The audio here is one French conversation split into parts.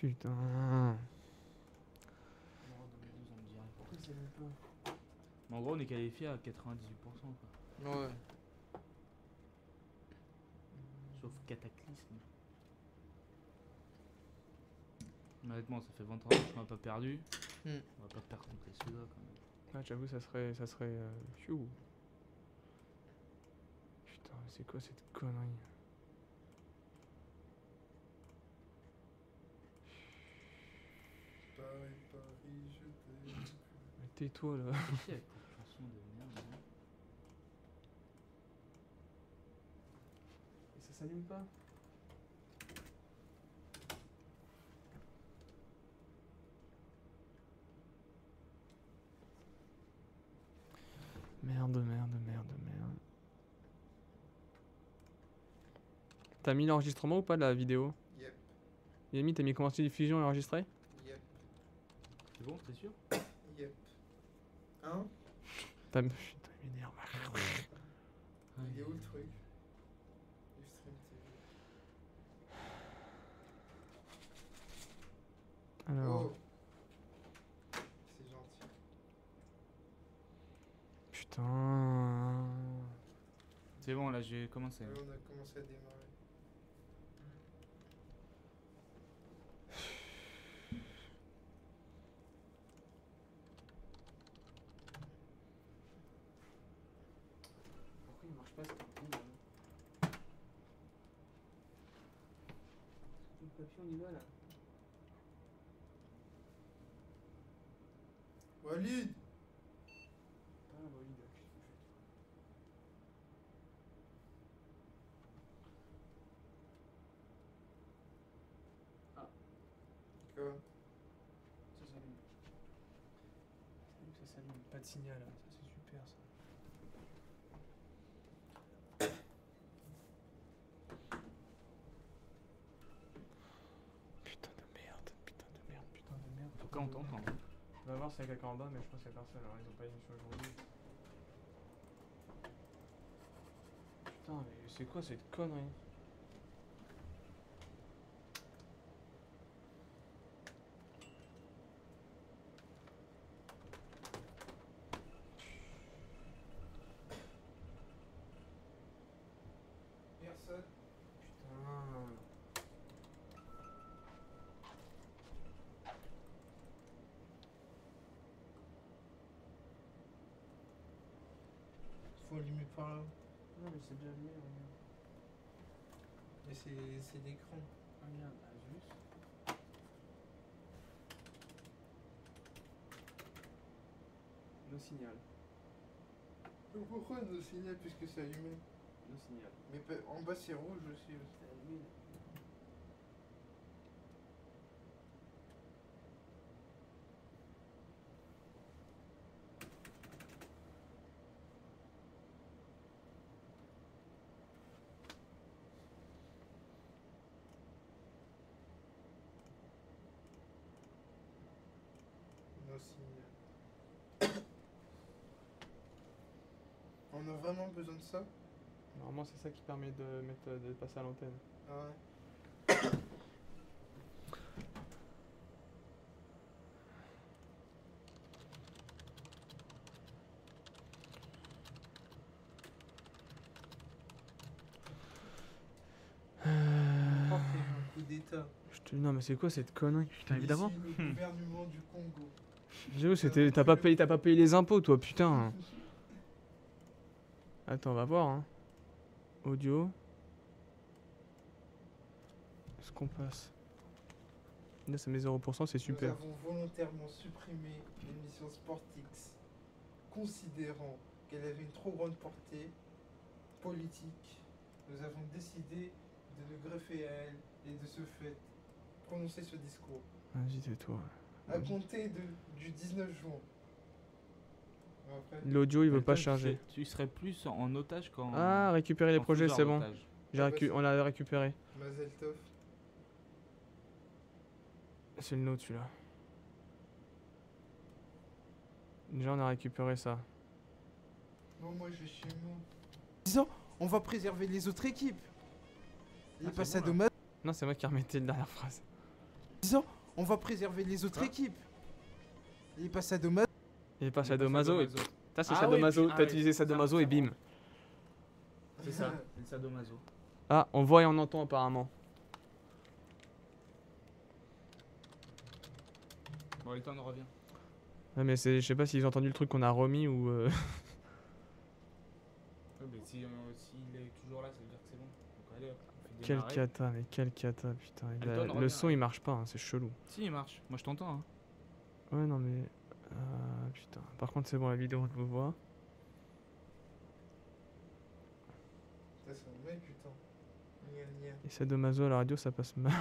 Putain. Non, 2012 on me dirait. Pourquoi c'est même pas? Mais en gros on est qualifié à 98% quoi. Ouais. Sauf cataclysme. Honnêtement ça fait 20 ans qu'on n'a pas perdu. On va pas perdre contre les Suédois quand même. Ah, j'avoue, ça serait. Pfiou. Putain, mais c'est quoi cette connerie? Paris, je t'aime. Mais tais-toi là. Qu'est-ce qu'il y a avec cette chanson de merde là? Et ça s'allume pas? Merde. T'as mis l'enregistrement ou pas de la vidéo? Yep. Yami, t'as mis commencer diffusion et enregistrer? Yep. C'est bon, t'es sûr? Yep. Hein? Putain, il m'énerve. Il est où le truc? Ustream TV. Alors. Oh. C'est gentil. Putain. C'est bon là j'ai commencé. Ouais, on a commencé à démarrer. Pourquoi il marche pas ce papier là? Le papier on y va là. Walid! Ah bah oui, d'accord. Quoi? Ça s'allume. Ça s'allume. Pas de signal là. Ça c'est super ça. Putain de merde. En tout cas on t'entend. On va voir s'il y a quelqu'un en bas, mais je pense qu'il y a personne. Alors ils ont pas émission aujourd'hui. Putain, mais c'est quoi cette connerie? Personne. Putain. Faut allumer par là. Non mais c'est déjà allumé, regarde. Mais c'est l'écran. Regarde, Asus. No signal. Mais pourquoi nos signal puisque c'est allumé? No signal. Mais en bas c'est rouge aussi. C'est allumé. Nos signal. On a vraiment besoin de ça? Normalement c'est ça qui permet de de passer à l'antenne. Ah ouais. Oh, c'est un coup d'état. Non mais c'est quoi cette connerie? Putain évidemment. Ici, le gouvernement du Congo. J'avoue c'était. T'as pas payé les impôts toi putain. Attends on va voir hein. Audio. Est-ce qu'on passe? Là ça met 0%, c'est super. Nous avons volontairement supprimé l'émission Sportix, considérant qu'elle avait une trop grande portée politique. Nous avons décidé de nous greffer à elle et de ce fait prononcer ce discours. Vas-y tais-toi. À compter du 19 juin. Après, L'audio il veut Mais pas toi, charger. Tu serais plus en otage qu'en. Ah récupérer les en projets faiseur c'est bon. d'otage. On l'a récupéré. Mazel Tov. C'est le nôtre celui-là. Déjà on a récupéré ça. Non, moi je vais chez moi. Disons, on va préserver les autres équipes. Il Ah, passe c'est à bon, là. dommage. Non c'est moi qui remettais la dernière phrase. disant on va préserver les autres équipes. Il est pas sadomaso. Il est pas sadomaso. Ça, c'est Ah sadomaso. ouais, T'as ouais, utilisé sadomaso et bim. C'est ça, c'est le sadomaso. Ah, on voit et on entend apparemment. Bon, Elton revient. Ouais, mais je sais pas s'ils ont entendu le truc qu'on a remis ou. Mais s'il est toujours là, ça veut dire que c'est bon. Donc allez hop, on fait Quel démarrer. cata, mais quel cata, putain. Elton Le revient, son ouais. il marche pas, hein, c'est chelou. Si, il marche. Moi, je t'entends. Hein. Ouais, non, mais. Putain. Par contre, c'est bon, la vidéo, on vous voit. Ça, c'est un mec, putain. Nia, nia. Et sadomaso à la radio, ça passe mal.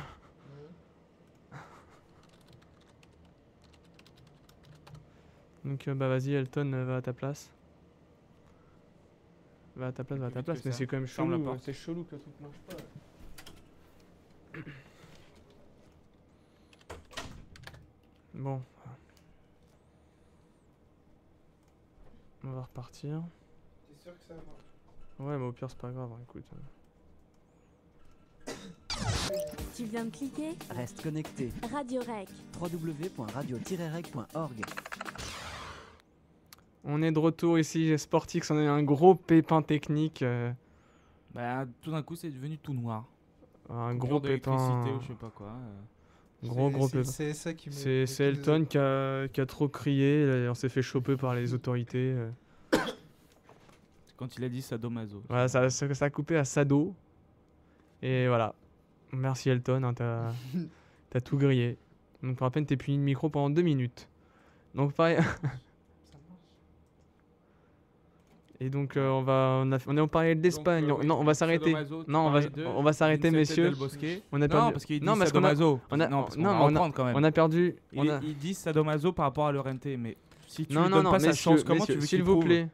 Donc, bah, vas-y, Elton, va à ta place. Va à ta place, va à ta Plus vite place. que Mais ça. c'est quand même Ferme la chelou. porte. C'est chelou que le truc marche pas. Bon. On va repartir. T'es sûr que ça marche? Ouais, mais au pire, c'est pas grave, hein, écoute. Tu viens de cliquer? Reste connecté. Radio Rec. www.radio-rec.org. On est de retour ici chez Sportix, on a eu un gros pépin technique. Bah, tout d'un coup, c'est devenu tout noir. Un Coupure gros pépin. d'électricité ou je sais pas quoi. Gros pépin. C'est ça qui me. C'est Elton qui a trop crié, on s'est fait choper par les autorités. C'est quand il a dit sadomaso. Voilà, ça a coupé à Sado. Et voilà. Merci Elton, hein, t'as tout grillé. Donc pour à peine t'es puni de micro pendant 2 minutes. Donc pareil. Ça marche. Et donc on parlait de l'Espagne. Non, on va s'arrêter. Non, on va s'arrêter, messieurs. On a perdu. Non, parce qu'il dit Non, parce qu'on a- sadomaso. on a- Non, parce qu'on non, va mais on a- reprendre quand même. On a perdu. Il dit sadomaso par rapport à Llorente, mais si tu Non, lui non, donnes non, pas sa messieurs, chance, comment tu veux s'il qu'il vous prouve plaît.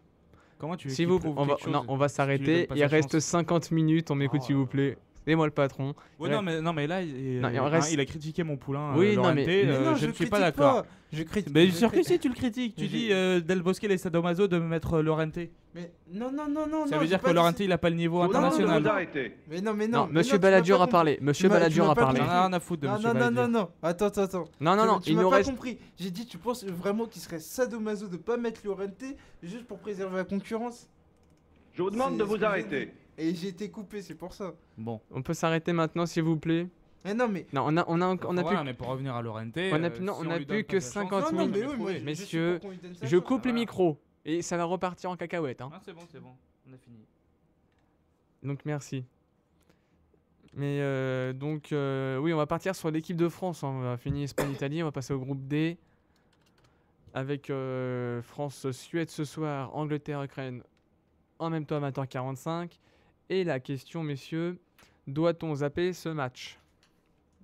Comment tu veux S'il qu'il vous prouve on va, quelque non, chose on va si tu lui s'arrêter. donnes pas Il sa reste chance 50 minutes. On m'écoute, Oh s'il là vous plaît. C'est moi le patron. Ouais, Ouais. non, mais là, Non, il en reste- il a critiqué mon poulain. Oui, non, Llorente, mais non, je ne suis pas critique d'accord. Je critique. Mais je sûr que critique. si tu le critiques, tu Mais dis Del Bosque les sadomaso de mettre Llorente. Mais non, non, non, non. Ça non, veut j'ai dire pas que dit Llorente ça. il a pas le niveau Non, non, international. non, Arrêtez. Mais non, mais Non, non. mais monsieur non, tu m'as Balladur pas a parlé. compris. Monsieur Tu m'as Balladur a pas parlé. J'en ai compris. rien à foutre de Non, monsieur non, non, Balladur. non, non. Attends. Non, non, non. Tu Il m'as nous pas reste. compris. J'ai dit, tu penses vraiment qu'il serait sadomaso de pas mettre Llorente juste pour préserver la concurrence? Je vous demande C'est de ce vous que j'ai arrêter. dit. Et j'ai été coupé, c'est pour ça. Bon. On peut s'arrêter maintenant, s'il vous plaît. Mais non, mais. Non, on a plus. Voilà, mais pour revenir à Llorente, On a plus- non, on a lui plus donne que pas sa chance, 50 Non, non, minutes. mais oui, moi, je suis Messieurs, pour qu'on lui donne sa Je chance. coupe les Voilà. micros et ça va repartir en cacahuète. Hein. Ah, c'est bon, on a fini. Donc merci. Mais oui, on va partir sur l'équipe de France. Hein. On va finir Espagne-Italie. On va passer au groupe D avec France-Suède ce soir, Angleterre-Ukraine en même temps à 20h45. Et la question, messieurs, doit-on zapper ce match?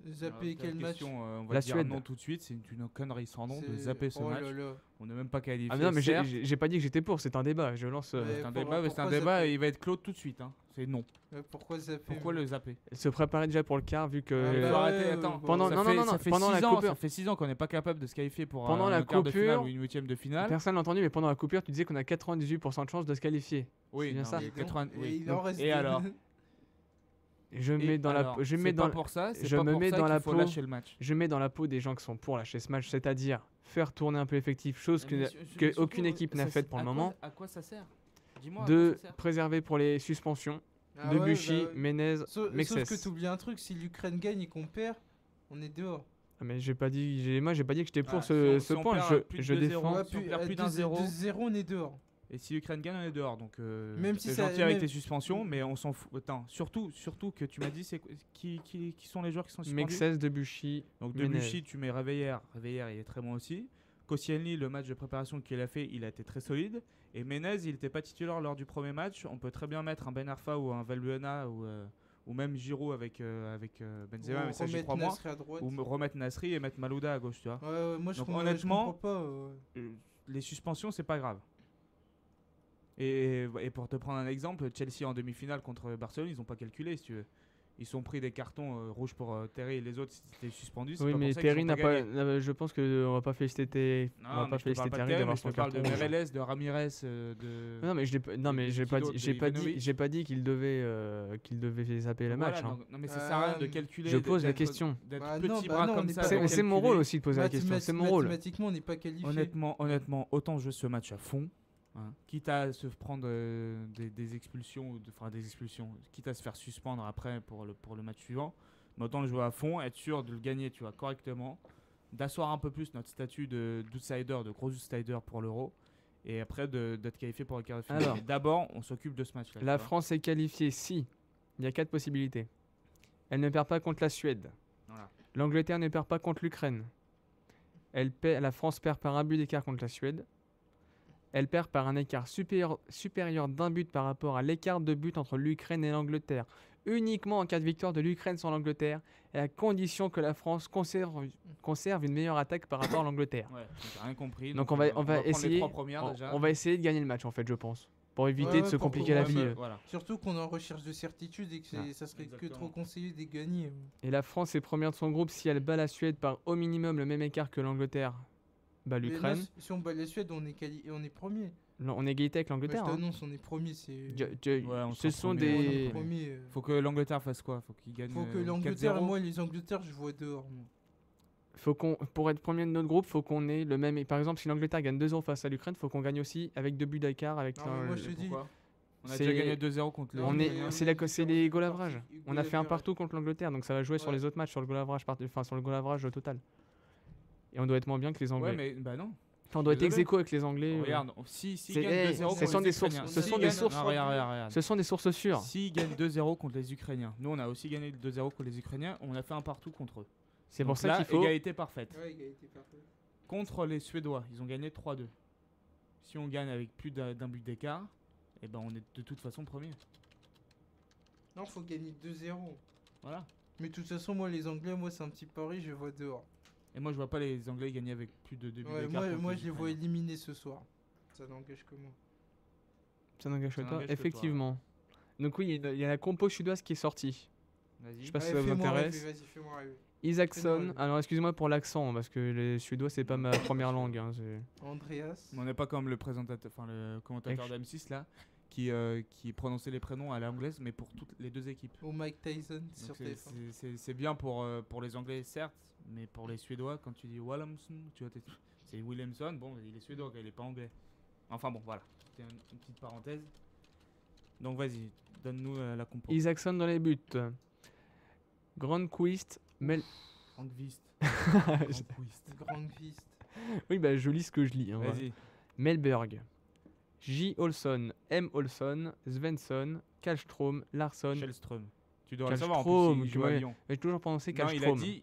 Zapper quel match? On va La dire Suède. non tout de suite, c'est une connerie sans nom de C'est- zapper ce oh match. là là. On n'est même pas qualifié. Ah mais non, mais certes. j'ai pas dit que j'étais pour. C'est un débat. Je lance. Mais C'est un pour- débat, mais c'est un pourquoi débat zapper et il va être clos tout de suite. Hein. C'est non. Pourquoi zapper? Pourquoi le zapper Se préparer déjà pour le quart vu que. Ah Il bah faut ouais, arrêter, ouais, attends. bon. Pendant- Ça non, fait- non, non, ça fait pendant 6 la ans, coupure. ça fait 6 ans qu'on n'est pas capable de se qualifier pour Pendant la un quart de finale coupure, ou une huitième de finale. Personne n'a entendu, mais pendant la coupure, tu disais qu'on a 98% de chances de se qualifier. Oui, c'est bien non, ça. mais Et 80 donc- oui. et il en reste Et deux. alors Je Et mets dans alors, la, je c'est mets pas dans, pour ça, c'est je pas me pour mets ça dans qu'il la faut peau. lâcher le match. je mets dans la peau des gens qui sont pour lâcher ce match, c'est-à-dire faire tourner un peu l'effectif, chose Mais que surtout, aucune équipe n'a ça- faite pour le à quoi- moment. À quoi ça sert Dis-moi. De à quoi ça sert préserver pour les suspensions, Ah de ouais, Buchy, bah ouais. Menez, Sauf que Mexès. tu oublies un truc, si l'Ukraine gagne et qu'on perd, on est dehors. Ah, mais j'ai pas dit, moi j'ai pas dit que j'étais pour Ah, ce, si ce on point. perd plus de Je 2-0, défends. si on perd plus d'un 0. 2-0, on est dehors. Et si l'Ukraine gagne, on est dehors. Donc, Même si c'est ça- gentil avec même- tes suspensions, mais on s'en fout. Attends, surtout que tu m'as dit, c'est qui sont les joueurs qui sont suspendus Mexès, Debuchy, Donc Menez. Debuchy, tu mets Réveillère. Réveillère, il est très bon aussi. Koscielny, le match de préparation qu'il a fait, il a été très solide. Et Menez, il n'était pas titulaire lors du premier match. On peut très bien mettre un Ben Arfa ou un Valbuena ou même Giroud avec Benzema, mais ça j'y crois moins. Nasri à droite. Ou remettre Nasri et mettre Malouda à gauche, tu vois. Ouais, moi je Donc, comprends- honnêtement, je comprends pas. Les suspensions, c'est pas grave. Et pour te prendre un exemple, Chelsea en demi-finale contre Barcelone, ils ont pas calculé, si tu veux. Ils sont pris des cartons rouges pour Terry et les autres étaient suspendus. c'est Oui, pas pour mais ça qu'ils Terry ont n'a pas. gagné. Je pense qu'on va pas féliciter. Non, On va mais pas je te parle féliciter pas de Terry Terry, d'avoir mais je son te parle de carton rouge. Meirelles, de Ramirez, de. Non, mais non, mais de j'ai pas qui dit, d'autre, j'ai de pas dit, Ivanovic. j'ai pas dit qu'il devait zapper le match. Voilà, Hein. non, mais ça sert à rien de calculer. Je pose la d'être- question. D'être Bah petit non, bah bras non, on comme n'est ça. pas- de C'est mon calculer. rôle aussi de poser la question. C'est mon rôle. Mathématiquement, on n'est pas qualifié. Honnêtement, autant jouer ce match à fond, hein, quitte à se prendre des expulsions, enfin des expulsions, quitte à se faire suspendre après pour le match suivant, mais autant le jouer à fond, être sûr de le gagner, tu vois, correctement, d'asseoir un peu plus notre statut d'outsider, de gros outsider pour l'Euro, et après d'être qualifié pour le quart de finale. Alors. Mais d'abord, on s'occupe de ce match-là. La tu vois. France est qualifiée si. Il y a 4 possibilités. Elle ne perd pas contre la Suède. Voilà. L'Angleterre ne perd pas contre l'Ukraine. La France perd par un but d'écart contre la Suède. Elle perd par un écart supérieur d'un but par rapport à l'écart de but entre l'Ukraine et l'Angleterre. Uniquement en cas de victoire de l'Ukraine sur l'Angleterre, et à condition que la France conserve une meilleure attaque par rapport à l'Angleterre. Ouais, j'ai rien compris. Donc on va prendre les essayer, 3 premières déjà. on va essayer de gagner le match en fait, je pense, pour éviter Ouais, de se pour- compliquer la ouais, vie. bah, Voilà. Surtout qu'on est en recherche de certitude et que ça serait que Exactement. trop conseillé de gagner. Et la France est première de son groupe si elle bat la Suède par au minimum le même écart que l'Angleterre bat Mais là, l'Ukraine. si on bat la Suède, on est premier. Non, on est égalité avec Moi, je l'Angleterre. hein. t'annonce, on est premier. C'est. on Ce sera sont premier, On est des. premier. Faut que l'Angleterre fasse quoi? Faut qu'ils gagnent Faut que 4-0. l'Angleterre, moi, les Angleterres, je vois dehors. moi. Pour être premier de notre groupe, faut qu'on ait le même. Par exemple, si l'Angleterre gagne 2-0 face à l'Ukraine, faut qu'on gagne aussi avec 2 buts d'écart avec. Non, mais moi, je te dis. Pourquoi? On a C'est- déjà gagné 2-0 contre le. Non, On mais est, on c'est a la- une c'est les différence goal de average. partie, On a fait un goal partout contre l'Angleterre, donc ça va jouer sur Ouais. les autres matchs, sur le goal average, sur le goal average total. Et on doit être moins bien que les Anglais. Ouais, mais bah non. Enfin, on doit être désolé. ex aequo avec les Anglais. Regarde, si C'est- gagnent 2-0 ce contre sont les des sources- Ukrainiens. ce S'ils sont des gagnent- sources- non, regarde. Ce sont des sources sûres. S'ils gagnent 2-0 contre les Ukrainiens, nous on a aussi gagné 2-0 contre les Ukrainiens, on a fait un partout contre eux. C'est pour Donc ça là, qu'il faut. égalité parfaite. Ouais, égalité parfaite. Contre les Suédois, ils ont gagné 3-2. Si on gagne avec plus d'un but d'écart, et ben on est de toute façon premier. Non, faut gagner 2-0. Voilà. Mais de toute façon, moi, les Anglais, moi, c'est un petit pari, je vois dehors. Et moi je vois pas les Anglais gagner avec plus de 2 buts Ouais, d'écart. contre moi, je les vois Ukrainiens. éliminer ce soir. Ça n'engage que moi. Ça n'engage Ça pas. n'engage que toi, Effectivement. Donc oui, il y a la compo suédoise qui est sortie. Vas-y. Je sais pas si Ouais, ça vous fais-moi intéresse. rêver, vas-y, fais-moi rêver. Isaacson. Fais-moi Alors excusez-moi pour l'accent, parce que les suédois c'est pas ma première langue. hein, Andreas. On n'est pas comme le présentateur, enfin le commentateur d'M6 là, qui prononçait les prénoms à l'anglaise, mais pour toutes les deux équipes. Ou Mike Tyson Donc sur c'est- TF1. c'est bien pour les Anglais, certes, mais pour les Suédois, quand tu dis Williamson, tu vois, c'est Williamson, bon, il est suédois, quoi, il est pas anglais. Enfin bon, voilà, c'était une petite parenthèse. Donc vas-y, donne-nous la compo. Isaacson dans les buts. Grandquist. Angvist. Grand fist. Oui, bah je lis ce que je lis. hein, voilà. Vas-y. Melberg. J. Olson. M. Olson. Svensson. Kallström. Larsson. Shellström. Tu dois le savoir en Kallström, plus, il joue à ouais. Lyon. J'ai toujours prononcé Non, il a Kallström. dit...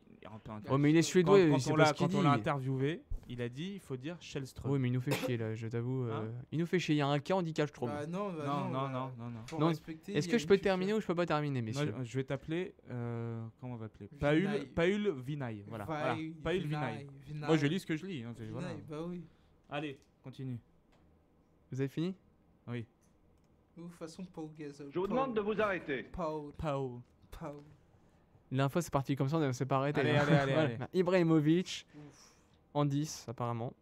Oh, mais il est suédois, quand, il sait on pas l'a ce qu'il quand on dit. l'a interviewé, il a dit il faut dire Shellström. Oui, mais il nous fait chier là, je t'avoue. Hein Il nous fait chier. Il y a un cas, on dit Kallström. Bah non, bah non, non, non, non, non. faut Non, respecter, Est-ce il y que a je une peux culture. terminer ou je peux pas terminer, Moi, messieurs je vais t'appeler. Comment on va appeler Vinaï. Paul Vinaï. Voilà. Paul Vinaï. Moi, je lis ce que je lis. Hein, voilà. Vinaï, bah oui. Allez, continue. Vous avez fini Oui. De toute façon, Paul Gasol. Je vous demande de vous arrêter. Paul. Paul. La dernière fois, c'est parti comme ça, on ne s'est pas arrêté. Allez, hein. allez. Voilà. Ibrahimovic, Ouf. en 10, apparemment.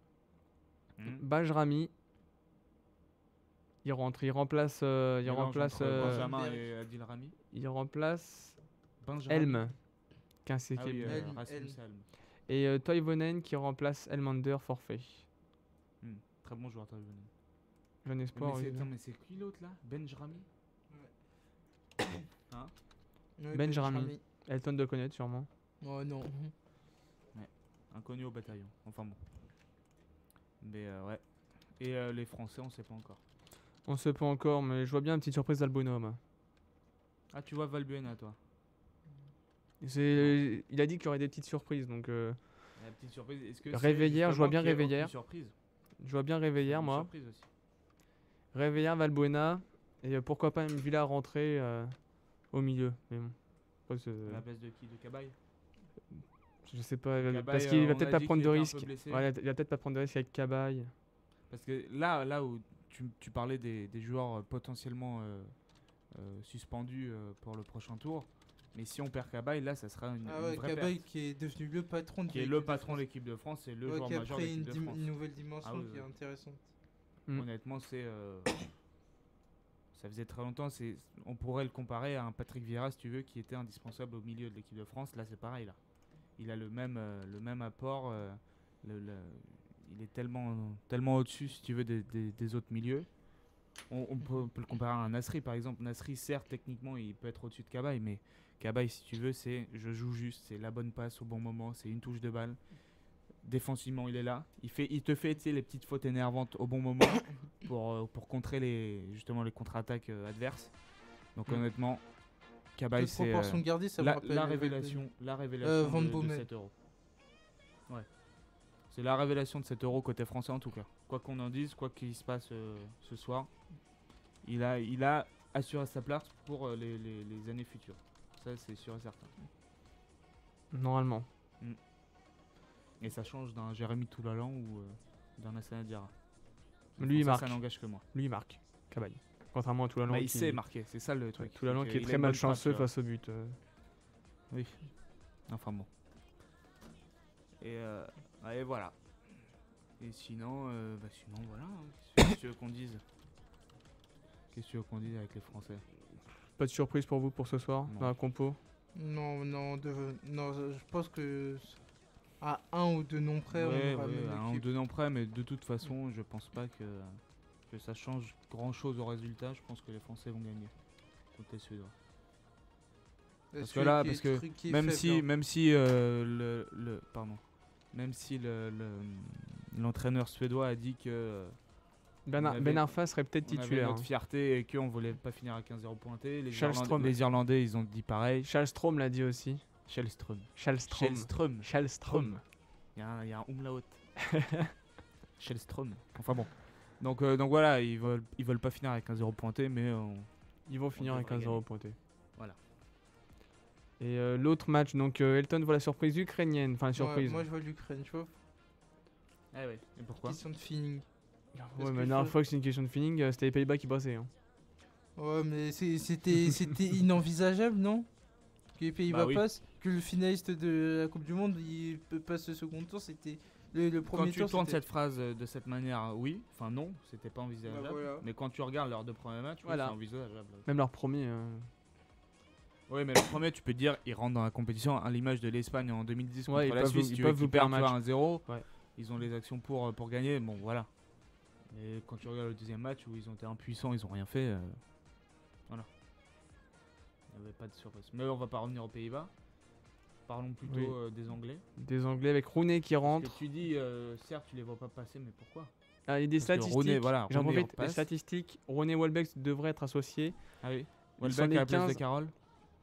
Hmm. Bajrami. Il remplace. Mélange remplace. entre Benjamin et Adil Rami. Il remplace Benjamin. Elm. Ah oui, Elm, Rasmus Elm. Elm. Et Toivonen qui remplace Elmander forfait. Très bon joueur, Toivonen. Jeune espoir. oui. Mais c'est qui l'autre là Benjrami. Ouais, Benjrami. Elton de connaître sûrement. Oh non. Inconnu au bataillon. Enfin bon. Mais ouais. Et les Français, on sait pas encore. On sait pas encore, mais je vois bien une petite surprise d'Albono. moi. Ah, tu vois Valbuena, toi. Il a dit qu'il y aurait des petites surprises, donc La petite surprise. Est-ce que Réveillère, c'est je vois bien justement qu'il y ait Réveillère. aucune surprise je vois bien Réveillère, Une moi. surprise aussi. Réveillère, Valbuena, et pourquoi pas une Villa rentrer au milieu. Mais bon. Après, c'est- À la place de qui? De Cabaye. je sais pas, Cabaye, parce qu'il va on peut-être a pas dit prendre qu'il de était un risques. peu blessé. Ouais, il va peut-être pas prendre de risques avec Cabaye. Parce que là où tu parlais des joueurs potentiellement suspendus pour le prochain tour, Mais si on perd Cabaye, là, ça sera une Ah ouais, vraie Cabaye perte. qui est devenu le patron de Qui est l'équipe le de patron de France. l'équipe de France et le Ouais, joueur qui a majeur de pris l'équipe de France. une nouvelle dimension Ah oui, qui est oui. intéressante. Mm. Honnêtement, ça faisait très longtemps. On pourrait le comparer à un Patrick Vieira, si tu veux, qui était indispensable au milieu de l'équipe de France. Là, c'est pareil. Là. Il a le même apport. Il est tellement au-dessus, si tu veux, des autres milieux. On peut le comparer à un Nasri, par exemple. Nasri, certes, techniquement, il peut être au-dessus de Cabaye, mais Cabaye, si tu veux, c'est je joue juste, c'est la bonne passe au bon moment, c'est une touche de balle. Défensivement, il est là. Il te fait, tu sais, les petites fautes énervantes au bon moment pour contrer justement les contre-attaques adverses. Donc honnêtement, Cabaye, Toute c'est proportion gardée, ça me rappelle la le révélation Van de Bommel. cet euro. Ouais. C'est la révélation de cet euro côté français en tout cas. Quoi qu'on en dise, quoi qu'il se passe ce soir, il a assuré sa place pour les années futures. Ça, c'est sûr et certain. Normalement. Et ça change d'un Jérémy Toulalan ou d'un Hassana Diarra. Lui, il ça, marque. ça n'engage que moi. Lui, il marque. Cabaye. Contrairement à Toulalan. Bah, il qui... sait marquer, c'est ça le truc. Toulalan C'est qui est qu'il a très une bonne malchanceux frappe, face au but. Oui. Enfin bon. Et voilà. Et sinon, voilà. Qu'est-ce que tu veux qu'on dise Qu'est-ce que tu veux qu'on dise avec les Français Pas de surprise pour vous pour ce soir Non. dans la compo? Non, je pense que à un ou deux noms près, on Ouais, aura même à un ou l'équipe. deux noms près, mais de toute façon, je pense pas que ça change grand-chose au résultat. Je pense que les Français vont gagner contre les Suédois. Parce que là, même si l'entraîneur suédois a dit que Ben on avait- Arfa serait peut-être on avait titulaire. notre fierté et qu'on voulait pas finir à 15-0 pointé. Shellstrom. Les Irlandais, ils ont dit pareil. Shellstrom l'a dit aussi. Shellstrom. Shellstrom. Shellstrom. Il y a un umlaut. Shellstrom. Enfin bon. Donc voilà, ils veulent pas finir avec un 0 pointé, mais Ils vont finir avec devrait 1-0 gagner. pointé. Voilà. Et l'autre match, donc Elton voit la surprise ukrainienne. Enfin, la surprise. Moi, je vois l'Ukraine, tu vois. Ah ouais. Et pourquoi Question de feeling. Ouais, Parce mais que la dernière fois que c'est une question de feeling, c'était les Pays-Bas qui bossaient. Hein. Ouais, mais c'était inenvisageable, non? Que les Pays-Bas Bah oui. passent, que le finaliste de la Coupe du Monde il passe le second tour, c'était le premier Quand tu tour. tournes c'était- cette phrase de cette manière, oui. Enfin non, c'était pas envisageable. Bah voilà. Mais quand tu regardes leurs deux premiers matchs, oui, Voilà. c'est envisageable. Même leur premier. Oui, mais le premier, tu peux te dire, ils rentrent dans la compétition à l'image de l'Espagne en 2010 Ouais, contre ils la peuvent Suisse. vous- ils Tu peuvent veux vous qu'ils perdent perdre un 1-0. Ouais. Ils ont les actions pour gagner. Bon, voilà. Mais quand tu regardes le deuxième match où ils ont été impuissants, ils ont rien fait. Voilà. Il n'y avait pas de surprise. Mais on va pas revenir aux Pays-Bas. Parlons plutôt Oui. des Anglais. Des Anglais avec Rooney qui Parce rentre. que tu dis, certes, tu les vois pas passer, mais pourquoi Ah, il y a des Parce que statistiques. Rooney, voilà, J'en Rooney, profite. on Les passe. statistiques. Rooney Welbeck devraient être associés. Ah oui. Ils sont Welbeck les à la place de 15. Carroll.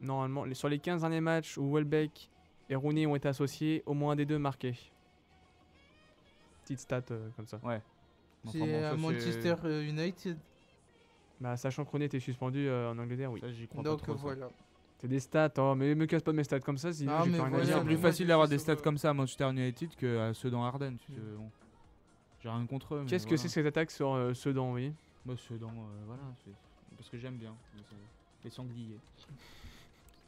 Normalement, sur les 15 derniers matchs où Welbeck et Rooney ont été associés, au moins un des deux marqué. Petite stat comme ça. Ouais. C'est Enfin bon, ça, à Manchester United. Bah, sachant que Rooney était suspendu en Angleterre, oui. Ça, j'y crois pas Donc trop. ça. voilà. C'est des stats, oh, mais me casse pas de mes stats comme ça, sinon Non, j'ai mais plus rien à voilà, dire. C'est mais plus moi, facile je d'avoir dis des ça stats va. comme ça à Manchester United que à ceux dans Ardennes. Bon, j'ai rien contre eux. mais Qu'est-ce que voilà. c'est cette attaque sur Sedan, oui? Moi, Sedan, voilà. Parce que j'aime bien les sangliers.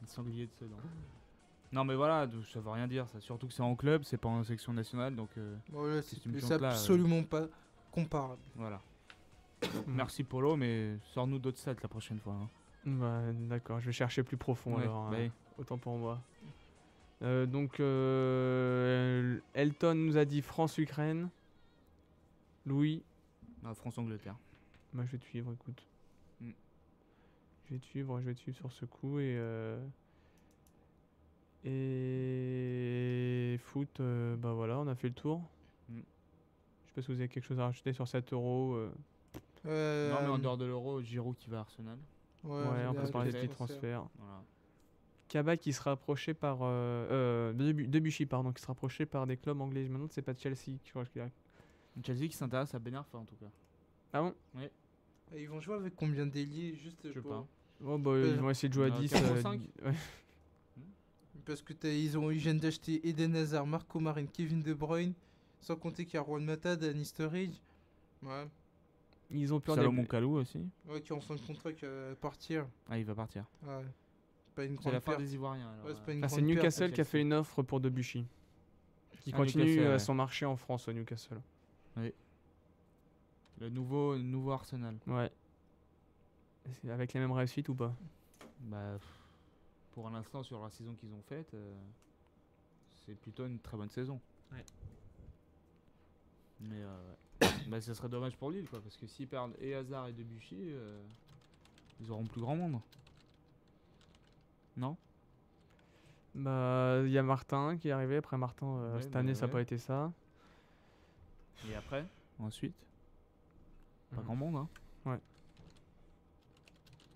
Les sangliers de Sedan. Non, mais voilà, ça veut rien dire. Ça. Surtout que c'est en club, c'est pas en section nationale. Donc Voilà, Si tu me c'est chantes là, absolument pas comparable. voilà. Merci Polo, mais sors-nous d'autres stats la prochaine fois. Hein. Bah, d'accord, je vais chercher plus profond Ouais, alors. bah oui. Autant pour moi. Donc, Elton nous a dit France-Ukraine. Louis, Ah, France-Angleterre. moi je vais te suivre, écoute. Mm. Je vais te suivre sur ce coup et foot, bah voilà, on a fait le tour. Mm. Je sais pas si vous avez quelque chose à rajouter sur 7 euros. Non, mais en dehors de l'euro, Giroud qui va à Arsenal. Ouais, on peut se parler des petits transferts. Voilà. Kaba qui sera approché par Debuchy pardon, qui sera approché par des clubs anglais. Je me demande si c'est pas Chelsea, je crois qu'il a. Chelsea qui s'intéresse à Ben Arfa en tout cas. Ah bon? Et ils vont jouer avec combien d'ailiers juste Je sais pour- pas. Oh bah ils vont essayer de jouer à 10. 4 ou 5. Ouais. Parce que ils viennent d'acheter Eden Hazard, Marco Marin, Kevin De Bruyne, sans compter qu'il y a Juan Mata, Dan Sturridge. Ouais. Ils ont peur Salomon Kalou aussi. Ouais, qui est en fin de contrat qui va partir. Ah, il va partir. Ouais. pas une C'est grande la fin perte. des Ivoiriens. Alors, Ouais, c'est pas une Ah, c'est grande perte. Newcastle qui a fait une offre pour Debuchy. Qui Ah, continue Newcastle, ouais. son marché en France, Newcastle. Le nouveau Arsenal. Ouais. C'est avec les mêmes réussites ou pas? Bah, pour l'instant, sur la saison qu'ils ont faite, c'est plutôt une très bonne saison. Ouais. Mais bah, ça serait dommage pour Lille, quoi, parce que s'ils perdent et Hazard et Debuchy, ils auront plus grand monde. Non? Bah, il y a Martin qui est arrivé. Après Martin, Ouais, cette bah année, ça n'a ouais. pas été ça. Et après? Ensuite? Pas Mhm. grand monde, hein? Ouais.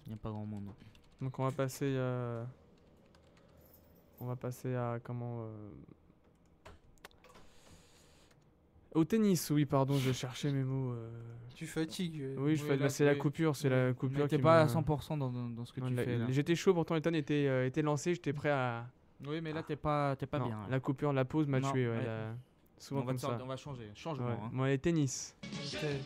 Il n'y a pas grand monde. Donc on va passer à comment au tennis, oui, pardon, je cherchais mes mots. Tu fatigues. Oui, Oui, là, c'est la oui. coupure, c'est la coupure Mais t'es qui pas à me- 100% dans ce que tu fais là. J'étais chaud, pourtant Ethan était lancé, j'étais prêt à. Oui, mais là t'es pas Non, bien. là. la coupure, la pause m'a Non, tué, ouais, ouais. souvent On va, comme ça. on va changer. Changement. Ouais. Hein. Moi, les tennis. T'es-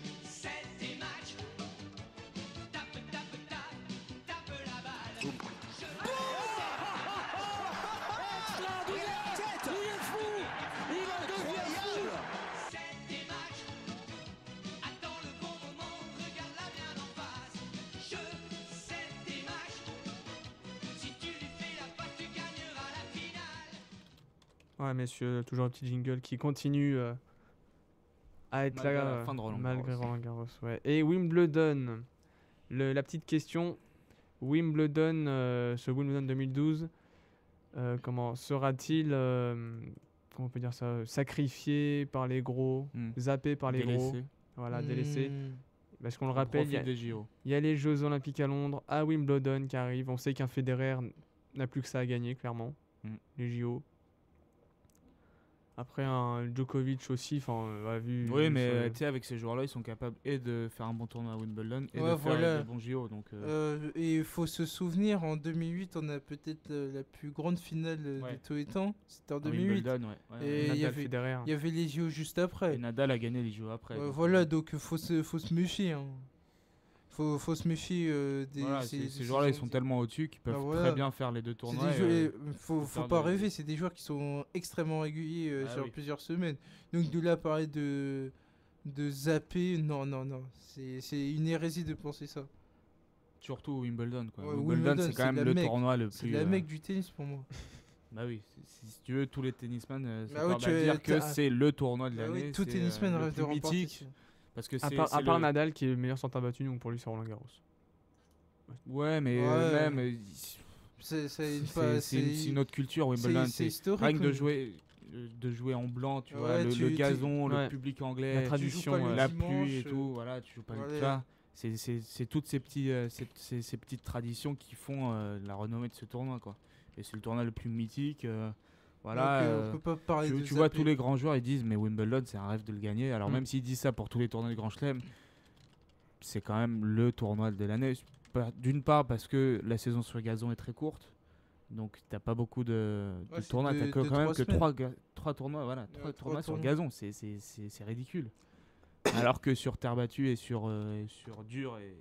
Ouais, messieurs, toujours un petit jingle qui continue à être Malgré là la fin de Roland malgré Garros. Roland Garros. Ouais. Et Wimbledon, la petite question, Wimbledon, ce Wimbledon 2012, comment sera-t-il, comment on peut dire ça, sacrifié par les gros, zappé par les gros, Délaissé. voilà, délaissé. Hmm. Parce qu'on le Au rappelle, profit des JO. il y a les Jeux Olympiques à Londres, à Wimbledon qui arrivent. On sait qu'un Federer n'a plus que ça à gagner, clairement, les JO. Après, un Djokovic aussi, enfin, vu. Oui, vu mais sur les- tu sais, avec ces joueurs-là, ils sont capables et de faire un bon tournoi à Wimbledon et Ouais, de faire voilà. des bons JO. Donc, Et il faut se souvenir, en 2008, on a peut-être la plus grande finale Ouais. de tous les temps. C'était en à 2008. Wimbledon, ouais. Et il y Nadal, avait- Federer. Il y avait les JO juste après. Et Nadal a gagné les JO après. donc, Voilà, donc faut se méfier. Hein. Faut se méfier des. voilà, ces joueurs-là, ils sont tellement au-dessus qu'ils peuvent Bah voilà. très bien faire les deux C'est tournois. des et, joueurs- faut faire pas de- rêver, c'est des joueurs qui sont extrêmement réguliers Ah sur oui. plusieurs semaines. Donc de là parler de zapper, non. C'est une hérésie de penser ça. Surtout Wimbledon. Quoi. Ouais, Wimbledon, Wimbledon, c'est c'est quand même la le mecque. tournoi le C'est plus. la mec du tennis pour moi. Bah oui, si tu veux, tous les tennismen Bah oui, s'accordent à dire que t'as- c'est le tournoi de Bah l'année. oui, tout c'est, tennisman le rêve de plus remporter. mythique. Parce que À c'est part, c'est à part le- Nadal qui est le meilleur sur terre battue, donc pour lui, c'est Roland Garros. Ouais, mais Ouais. même. C'est une autre culture, Wimbledon. c'est C'est historique. rien que oui. de jouer en blanc, tu Ouais, vois, le tu- gazon, ouais. le public anglais, La Tu tradition, joues pas le la dimanche, pluie et tout, voilà, tu joues pas voilà. le ça. C'est toutes ces petites traditions qui font la renommée de ce tournoi, quoi. Et c'est le tournoi le plus mythique. Voilà. Donc, on peut pas parler de Tu vois, zapper. tous les grands joueurs, ils disent, mais Wimbledon, c'est un rêve de le gagner. Alors, Mm. même s'ils disent ça pour tous les tournois de Grand Chelem, c'est quand même le tournoi de l'année. D'une part, parce que la saison sur gazon est très courte. Donc, t'as pas beaucoup de Ouais, c'est tournois. T'as deux- quand deux, même trois que semaines. trois tournois. Voilà, trois trois tournois sur tournois. gazon. C'est ridicule. Alors que sur terre battue et sur dur et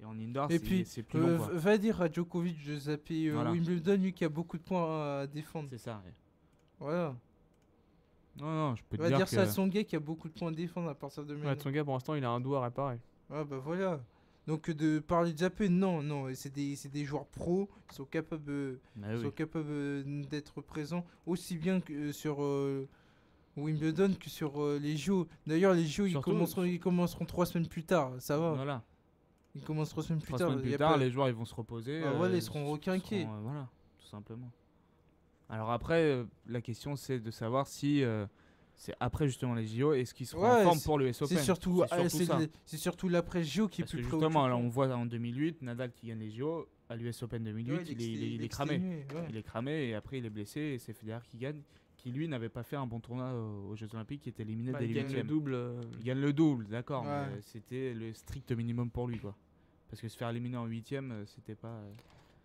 en indoor, Et puis, c'est plus long, quoi. va dire à Djokovic de zapper Voilà. Wimbledon, lui qui a beaucoup de points à défendre. C'est ça. Ouais. Voilà. Non, je peux te Va dire dire que... ça à son gars qui a beaucoup de points à défendre à partir de maintenant. Ouais, Tsonga, pour l'instant, il a un doigt à réparer. Ah bah voilà. Donc de parler de zapper, non. C'est des joueurs pros, ils sont capables, Bah ils oui. sont capables d'être présents aussi bien que sur Wimbledon que sur les JO. D'ailleurs, les JO, Surtout- ils commenceront 3 semaines plus tard, ça va. Voilà. Ils commencent 3 semaines plus 3 tard. semaines y plus a tard, pas- les joueurs ils vont se reposer. Ah, voilà, ils seront requinqués. Voilà, tout simplement. Alors après, la question c'est de savoir si c'est après justement les JO, est-ce qu'ils seront Ouais, en forme pour l'US Open. C'est surtout, ça. c'est surtout l'après JO qui est Parce que plus justement, là, préoccupant. on voit en 2008, Nadal qui gagne les JO, à l'US Open 2008, Ouais, il est cramé. exténué, ouais. Il est cramé et après il est blessé et c'est Federer qui gagne, qui lui n'avait pas fait un bon tournoi aux Jeux Olympiques, qui était éliminé Bah, dès il les gagne le huitièmes. double. Il gagne le double, d'accord, Ouais. mais c'était le strict minimum pour lui, quoi. Parce que se faire éliminer en huitième, c'était pas...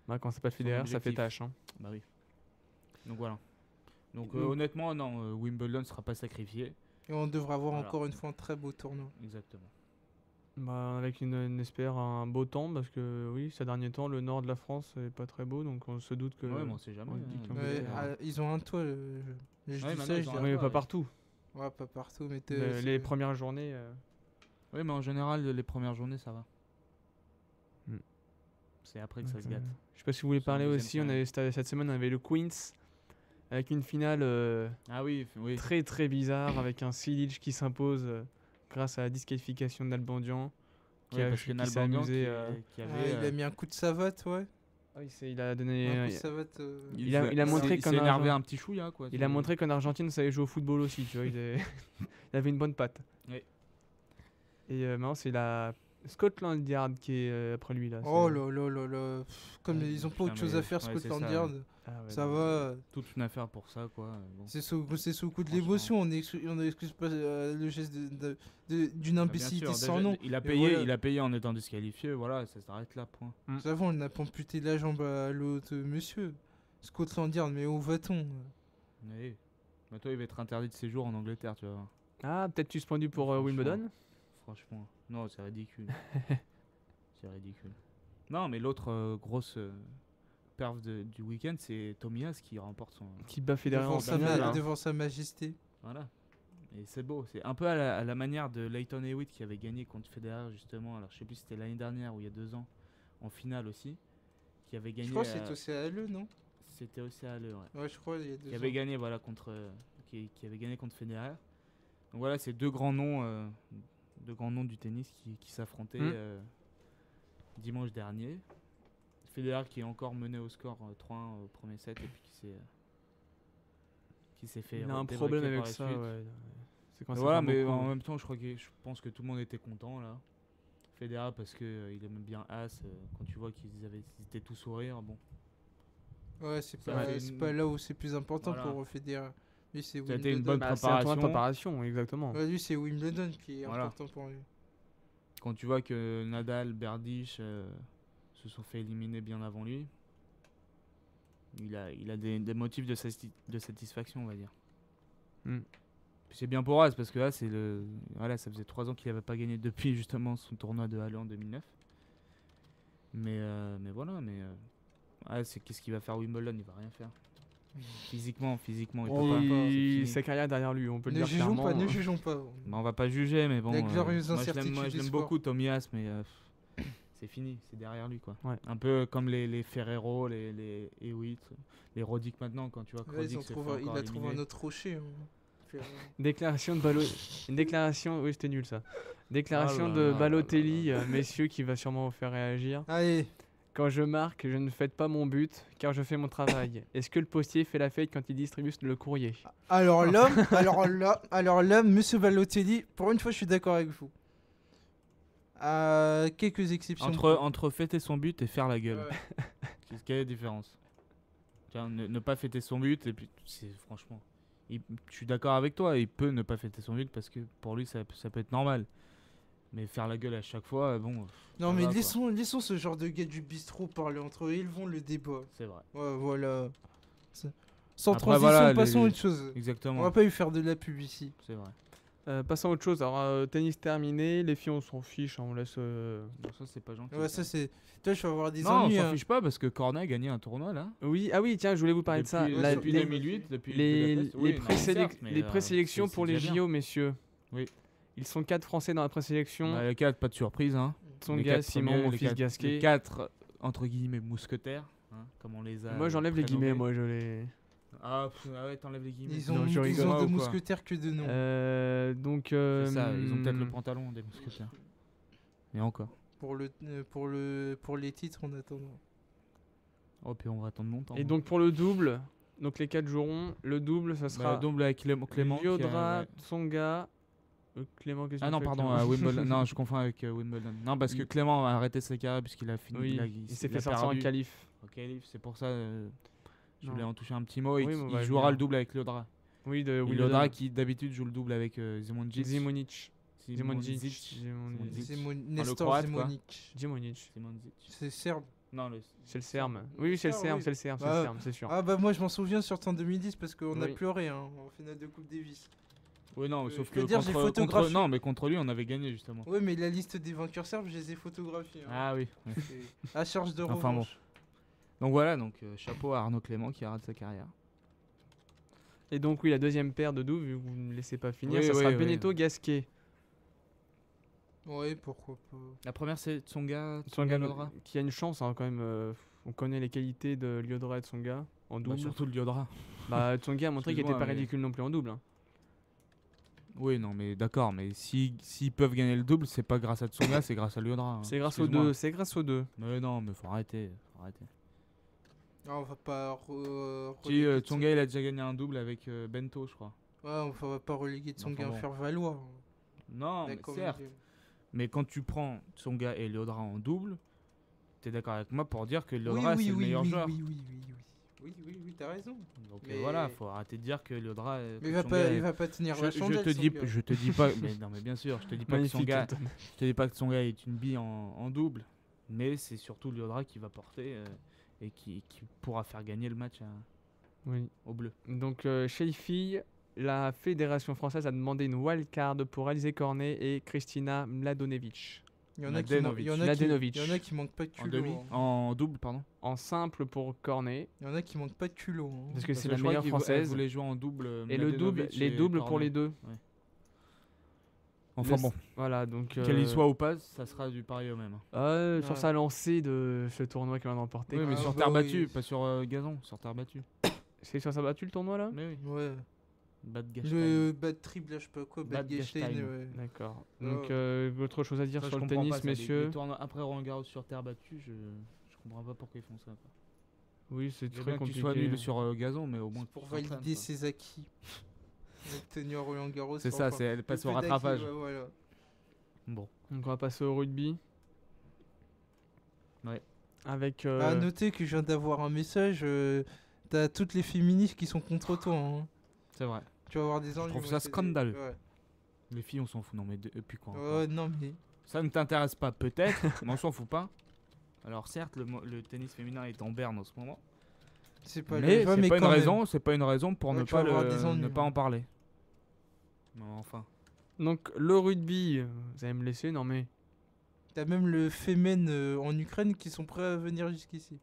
Bah, quand c'est pas Federer, ça fait objectif. tâche. Hein. Bah oui. Donc voilà. Donc Donc- honnêtement, non, Wimbledon ne sera pas sacrifié. Et on devra avoir Voilà. encore une fois un très beau tournoi. Exactement. Bah, avec on espère un beau temps parce que oui, ces derniers temps, le nord de la France est pas très beau, donc on se doute que. Ouais, mais on sait jamais. on dit hein. que Ouais, l'Angleterre- ils ont un toit. Je Ouais, dis maintenant, ça, ils je ont dis un Oui, toit, pas ouais. partout. Ouais, pas partout, mais Les premières journées. Oui, mais en général, les premières journées, ça va. Hmm. C'est après que ça donc, se gâte. je sais pas si vous voulez C'est en parler deuxième aussi. On semaine. avait, cette semaine, on avait le Queens avec une finale Ah oui, oui. très très bizarre avec un Silic qui s'impose grâce à la disqualification de Nalbandian Ouais, parce que qui s'est Nalbandian amusé. qui Ah, avait. il a mis un coup de savate, ouais. Ah oui, il a donné. Un coup de savate. il a montré il qu'en s'est énervé Argent- un petit chouïa, quoi. Il a montré qu'en Argentine, on savait jouer au football aussi, tu vois. Il avait une bonne patte. Oui. Et maintenant, c'est la Scotland Yard qui est après lui là. Oh c'est- là là là là. Comme Ouais, ils ont pas putain, autre chose mais- à faire, ouais, c'est Scotland ça, Yard. Ah ouais, Ça non, va. toute une affaire pour ça, quoi. Bon. C'est sous le coup de Franchement. l'émotion. On n'excuse pas le geste d'une Bah, bien imbécilité sûr, sans déjà, nom. il a Et payé, voilà. il a payé en étant disqualifié, voilà, ça s'arrête là, point. Ça va, on n'a pas amputé la jambe à l'autre monsieur. Scotland Yard, mais où va-t-on? Oui. Bah, toi, il va être interdit de séjour en Angleterre, tu vois. Ah, peut-être suspendu pour Franchement. Wimbledon. Franchement, non, c'est ridicule. C'est ridicule. Non, mais l'autre grosse perf du week-end, c'est Tomias qui remporte son. Qui bat Federer Devant en sa, finale. ma- hein. devant sa majesté. Voilà. Et c'est beau. C'est un peu à la manière de Lleyton Hewitt qui avait gagné contre Federer, justement. Alors, je sais plus si c'était l'année dernière ou il y a 2 ans, en finale aussi. Qui avait gagné. Je crois que c'était aussi à LE, non? C'était aussi à l'heure, ouais. Ouais, je crois, il y a 2 Qui ans. avait gagné voilà qui avait gagné contre Federer. Donc voilà, c'est deux grands noms du tennis qui s'affrontaient dimanche dernier. Federer qui est encore mené au score 3-1 au premier set et puis qui s'est fait Il a un débraquer problème par avec la ça, suite. ouais. C'est quand Et ça voilà, fait mais beaucoup, en hein. même temps, je pense que tout le monde était content là. Federer parce que il aime bien As quand tu vois qu'ils étaient tous sourire, bon. Ouais, c'est Ça pas, fait c'est une- pas là où c'est plus important Voilà. pour Federer. Lui, c'est Ça a été une Wimbledon. bonne Bah, c'est un tournoi de préparation. préparation, exactement. Ouais, lui, c'est Wimbledon qui est Voilà. important pour lui. Quand tu vois que Nadal, Berdych se sont fait éliminer bien avant lui, il a des motifs de satisfaction, on va dire. Mm. Puis c'est bien pour As parce que là, voilà, ça faisait 3 ans qu'il n'avait pas gagné depuis justement son tournoi de Halle en 2009. Mais voilà, qu'est-ce qu'il va faire Wimbledon? Il va rien faire. Physiquement, il peut pas. C'est fini. Sa carrière derrière lui, on peut le Ne dire jugeons clairement. pas, ne jugeons pas. Bah, on va pas juger, mais bon. La glorieuse moi, je incertitude l'aime du sport. beaucoup, Tomias, mais c'est fini, c'est derrière lui, quoi. Ouais. Un peu comme les Ferrero, les Hewitt, les Roddick maintenant, quand tu vois que Ouais, Roddick se fait il encore a trouvé éliminer. un autre rocher. Hein. Déclaration de Une déclaration, oui, c'était nul ça. Déclaration Oh là de là là Balotelli, là messieurs, qui va sûrement vous faire réagir. Allez, Quand je marque, je ne fête pas mon but, car je fais mon travail. Est-ce que le postier fait la fête quand il distribue le courrier? alors là, monsieur Balotelli, pour une fois, je suis d'accord avec vous. Quelques exceptions. Entre fêter son but et faire la gueule. Ouais. Quelle est la différence? Tiens, ne pas fêter son but, et puis, franchement. Je suis d'accord avec toi, il peut ne pas fêter son but parce que pour lui, ça peut être normal. Mais faire la gueule à chaque fois, bon. Non, ça mais va, quoi. laissons ce genre de gars du bistrot parler entre eux. Ils vont le débat. C'est vrai. Ouais, voilà. Sans Après, transition, voilà, passons à les- autre chose. On Exactement. va pas lui faire de la pub ici. C'est vrai. Passons à autre chose. Alors, tennis terminé, les filles, on s'en fiche, hein, on laisse. Bon, ça, c'est pas gentil. Ouais, ça c'est. Toi, je vais avoir des Non, on ennuis. s'en hein. fiche pas parce que Cornet a gagné un tournoi là. Oui, ah oui, tiens, je voulais vous parler de ça. Depuis- La- depuis les, 2008, depuis les, Budapest. les Oui, non, présélec- certes, mais, les présélections c'est pour les déjà bien. JO, messieurs. Oui. Ils sont 4 Français dans la présélection. Bah, les 4, pas de surprise. Hein. Tsonga, Simon, mon fils Les Gasquet. 4, entre guillemets, mousquetaires. Hein, comme on les a. Moi, j'enlève les guillemets, prénommés. moi, je les. Ah ouais, t'enlèves les guillemets. Ils Non, ont, je ils rigole. ont Ou de quoi mousquetaires que de noms. Donc. C'est ça, ils ont peut-être le pantalon des mousquetaires. Et encore. Pour les titres, on attendra. Oh, puis on va attendre longtemps. Et donc, pour le double, donc les 4 joueront. Le double, ça Bah, sera. double avec Clément. qui a- Liodra, ouais. Tsonga. Clément, qu'est-ce Ah que non, tu fais, pardon, Clément Wimbledon. Non, je confonds avec Wimbledon. Non, parce que Il- Clément a arrêté sa carrière puisqu'il a fini. Oui, il il s'est a fait sortir en perdu. qualif. Ok, c'est pour ça. Je Non. voulais en toucher un petit mot. Oui, Il, mais on il va jouera venir. le double avec Liodra. Oui, de Et Wimbledon. Liodra qui d'habitude joue le double avec Zimonjic. Zimonjic. Zimonjic. Zimonjic. Zimonjic. Nestor Croate, quoi. Zemonic. Zimonjic. Zimonjic. C'est serbe. Non, C'est le Serbe. Oui, c'est le Serbe, Serbe, oui. c'est le Serbe, c'est Bah, c'est sûr. Ah bah moi je m'en souviens surtout en 2010 parce qu'on a Oui. pleuré hein, en finale de Coupe Davis. Oui, non, sauf je que veux dire, j'ai contre, photographié. non, mais contre lui, on avait gagné justement. Ouais, mais la liste des vainqueurs serbes, je les ai photographiés. Hein. Ah oui. ouais. À charge de Enfin, bon. revanche. Donc voilà, chapeau à Arnaud Clément qui arrête sa carrière. Et donc, oui, la deuxième paire de doubles, vu que vous ne me laissez pas finir, Oui, ça sera oui, oui. Benetto-Gasquet. Ouais, pourquoi pas. La première, c'est Tsonga Tsonga, Liodra. qui a une chance hein, quand même. On connaît les qualités de Liodra et Tsonga en double. Surtout le Liodra. Bah, Tsonga a montré qu'il était Excuse-moi, pas mais- ridicule non plus en double. Hein. Oui, non, mais d'accord, mais s'ils peuvent gagner le double, c'est pas grâce à Tsonga, c'est grâce à Liodra. hein. C'est grâce aux Excuse-moi. deux. C'est grâce aux deux. Mais non, mais faut arrêter. Faut arrêter. Ah, on va pas Si reléguer Tsonga, il a déjà gagné un double avec Bento, je crois. Ouais, on va pas reléguer de son Enfin, gain bon. faire valoir. Non, mais D'accord, certes. mais- Mais quand tu prends Tsonga et Liodra en double, t'es d'accord avec moi pour dire que Liodra oui, c'est le meilleur oui, joueur. Oui, t'as raison. Donc Mais- voilà, faut arrêter de dire que Liodra. Mais il va pas tenir la chandelle. Je te dis pas, mais non mais bien sûr, je te dis pas que Magnifique. Tsonga, Elton. je te dis pas que Tsonga est une bille en double, mais c'est surtout Liodra qui va porter et qui pourra faire gagner le match Oui. au bleu. Donc, chez les filles, la Fédération française a demandé une wildcard pour Alizé Cornet et Kristina Mladenovic. Il y en a qui manquent pas de En culot. demi, hein. en double pardon. En simple pour Cornet, Il y en a qui manquent pas de culot. hein. parce que c'est Parce la je crois meilleure qu'ils française. voulaient jouer en double. Et le double, Mladenovic les et doubles pour Cornet. les deux. Enfin Le- bon, Voilà, donc. qu'elle y soit ou pas, ça sera du pareil au même. Sur Ouais. sa lancée de ce tournoi qu'elle vient d'emporter. Oui, mais Ah, sur bah terre oui. battue, pas sur gazon, sur terre battue. C'est sur sa battue le tournoi là Mais oui, Ouais. Bad Gastein. Le bad triple, je sais pas quoi, Bad bad Gastein. Gastein. Ouais. D'accord. Ouais. Donc, autre chose à dire Ça, sur je le comprends tennis, pas, ça, messieurs les tournois après Roland Garros sur terre battue, je comprends pas pourquoi ils font ça. Quoi. Oui, c'est Je veux très bien que tu compliqué. sois nul sur gazon, mais au moins C'est que pour tu t'entraînes, valider quoi. ses acquis. Obtenir Roland Garros. C'est ça, elle passe au peu d'acquis, rattrapage. ouais, voilà. Bon. Donc, on va passer au rugby. Ouais. Avec. À noter que je viens d'avoir un message. T'as toutes les féministes qui sont contre toi. Hein. C'est vrai. Tu vas avoir des ennuis. trouve moi, ça c'est des- scandaleux. Ouais. Les filles, on s'en fout. Non, mais depuis quand encore Non, mais. Ça ne t'intéresse pas, peut-être, mais on s'en fout pas. Alors, certes, le tennis féminin est en berne en ce moment. C'est pas Mais le- ouais, c'est pas une quand même. raison, c'est pas une raison pour Ouais, ne tu vas pas avoir des ennuis, ne pas ouais. en parler. Non, enfin. Donc, le rugby. Vous allez me laisser Non, mais. T'as même le Femen en Ukraine qui sont prêts à venir jusqu'ici.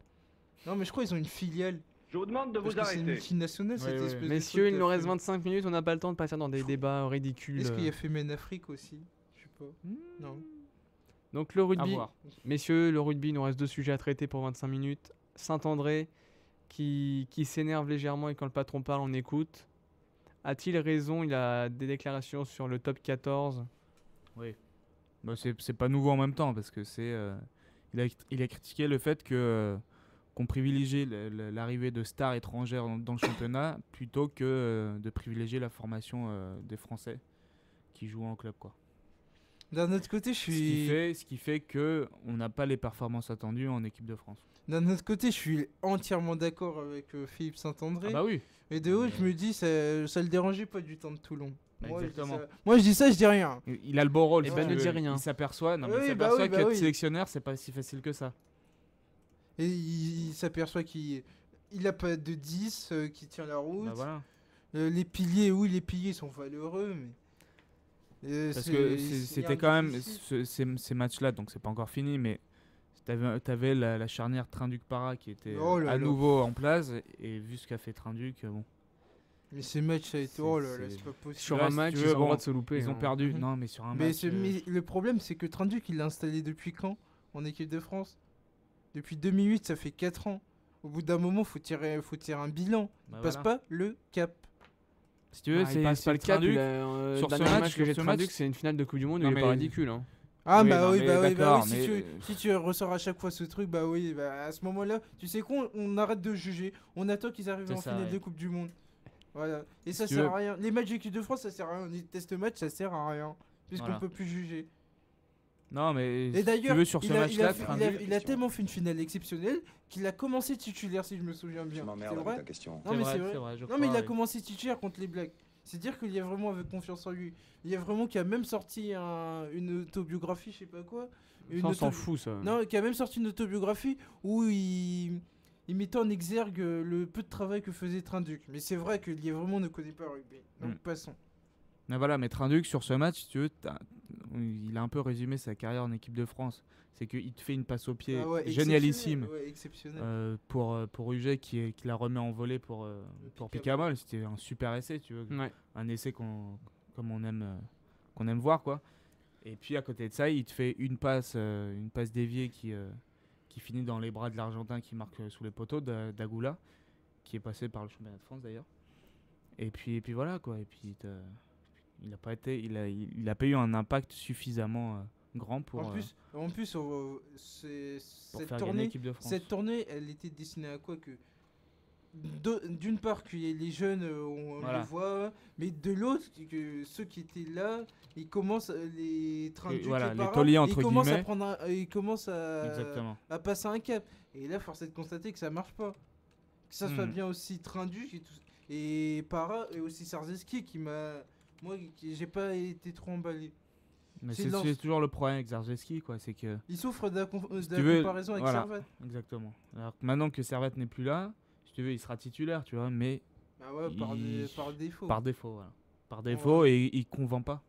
Non, mais je crois qu'ils ont une filiale. Je vous demande de Parce vous que c'est une arrêter. multinationale, cette Ouais, ouais. espèce de Messieurs, truc, il nous reste Femen. 25 minutes, on n'a pas le temps de passer dans des débats ridicules. Est-ce qu'il y a Femen Afrique aussi? Je sais pas. Non. Donc, le À rugby. voir. Messieurs, le rugby, il nous reste deux sujets à traiter pour 25 minutes. Saint-André, qui s'énerve légèrement et quand le patron parle, on écoute. A-t-il raison? Il a des déclarations sur le top 14. Bah, c'est pas nouveau en même temps parce que il a critiqué le fait que qu'on privilégie l'arrivée de stars étrangères dans le championnat plutôt que de privilégier la formation des Français qui jouent en club quoi. D'un autre côté, je suis. Ce qui fait que on n'a pas les performances attendues en équipe de France. D'un autre côté, je suis entièrement d'accord avec Philippe Saint-André. Ah bah oui. Et de haut, je me dis, ça le dérangeait pas du temps de Toulon. Bah, Moi, je dis exactement. ça. Moi, je dis ça, je dis rien. Il a le bon rôle. Eh si ben, tu ne veux. dis rien. Il s'aperçoit, non, mais Oui, il bah s'aperçoit oui, bah qu'être oui. sélectionneur, c'est pas si facile que ça. Et il s'aperçoit qu'il a pas de 10 qui tient la route. Bah voilà. Les piliers, oui, les piliers sont valeureux, mais. Parce que c'était quand même ces matchs-là, donc c'est pas encore fini, mais t'avais la charnière Trinduc-Para qui était Oh là à là. nouveau en place, et vu ce qu'a fait Trinduc, bon. Mais ces matchs, ça a été. C'est- Oh là là, c'est- c'est pas possible. Sur Là, un si match, tu ils veux, ont le droit bon, de se louper. Ils ont hein. perdu, Mhm. non, mais sur un Mais, match. mais le problème, c'est que Trinduc, il l'a installé depuis quand en équipe de France? Depuis 2008, ça fait 4 ans. Au bout d'un moment, faut tirer un bilan. bah Passe voilà. pas le cap. Si tu veux, Ah, il passe pas le cap. Trinduc. Le Sur ce dernier match- match que sur j'ai ce de match- Trinduc, c'est une finale de Coupe du Monde où Non, il est pas mais- ridicule. Hein. Ah Oui, bah non, oui, mais bah oui, bah d'accord, oui, mais- si tu ressors à chaque fois ce truc, bah oui, bah à ce moment-là, tu sais quoi, on arrête de juger, on attend qu'ils arrivent C'est en ça, finale ouais. de Coupe du Monde. Voilà, et ça tu sert veux- à rien. Les matchs d'équipe de France, ça sert à rien. Les test matchs, ça sert à rien. Puisqu'on Voilà. peut plus juger. Non, mais Et si tu d'ailleurs, veux, sur ce il a match-là, fait- Trinduc. il a tellement fait une finale exceptionnelle qu'il a commencé titulaire, si je me souviens Je bien. m'emmerde C'est avec vrai? ta question. Non, mais c'est vrai. je Non, mais il crois, a oui. commencé titulaire contre les Blacks. C'est-à-dire qu'il y a vraiment avec confiance en lui. Il y a vraiment qui a même sorti une autobiographie, je sais pas quoi. Ça, on s'en fout, ça. Non, qui a même sorti une autobiographie où il mettait en exergue le peu de travail que faisait Trinduc. Mais c'est vrai que Lièvremont ne connaît pas le rugby. Donc Mm. passons. Mais voilà, mais Trinduc, sur ce match, si tu veux, il a un peu résumé sa carrière en équipe de France. C'est qu'il te fait une passe au pied Ah ouais, génialissime exceptionnel. pour Huget qui la remet en volée pour Picamol. C'était un super essai, tu veux. Ouais. Un essai comme on aime voir, quoi. Et puis à côté de ça, il te fait une passe déviée qui finit dans les bras de l'Argentin qui marque sous les poteaux d'Agoula, qui est passé par le championnat de France d'ailleurs. Et puis voilà, quoi. Et puis il a pas eu un impact suffisamment grand pour cette faire gagner l'équipe de France. cette tournée, elle était destinée à quoi? D'une part que les jeunes on Voilà. les voit, mais de l'autre que ceux qui étaient là, ils commencent les trains les tauliers entre guillemets. Ils commencent Exactement. à passer un cap. Et là, force est de constater que ça marche pas. Que ça soit bien aussi Trinduc et Para et aussi Sarzeski j'ai pas été trop emballé. Mais c'est toujours le problème avec Zarzeski, quoi, c'est que il souffre de la veux, comparaison avec Servette. Exactement. Alors que maintenant que Servette n'est plus là, si tu veux, il sera titulaire, tu vois, mais Ah ouais, par défaut. Par défaut, voilà. Par défaut, et il convainc pas.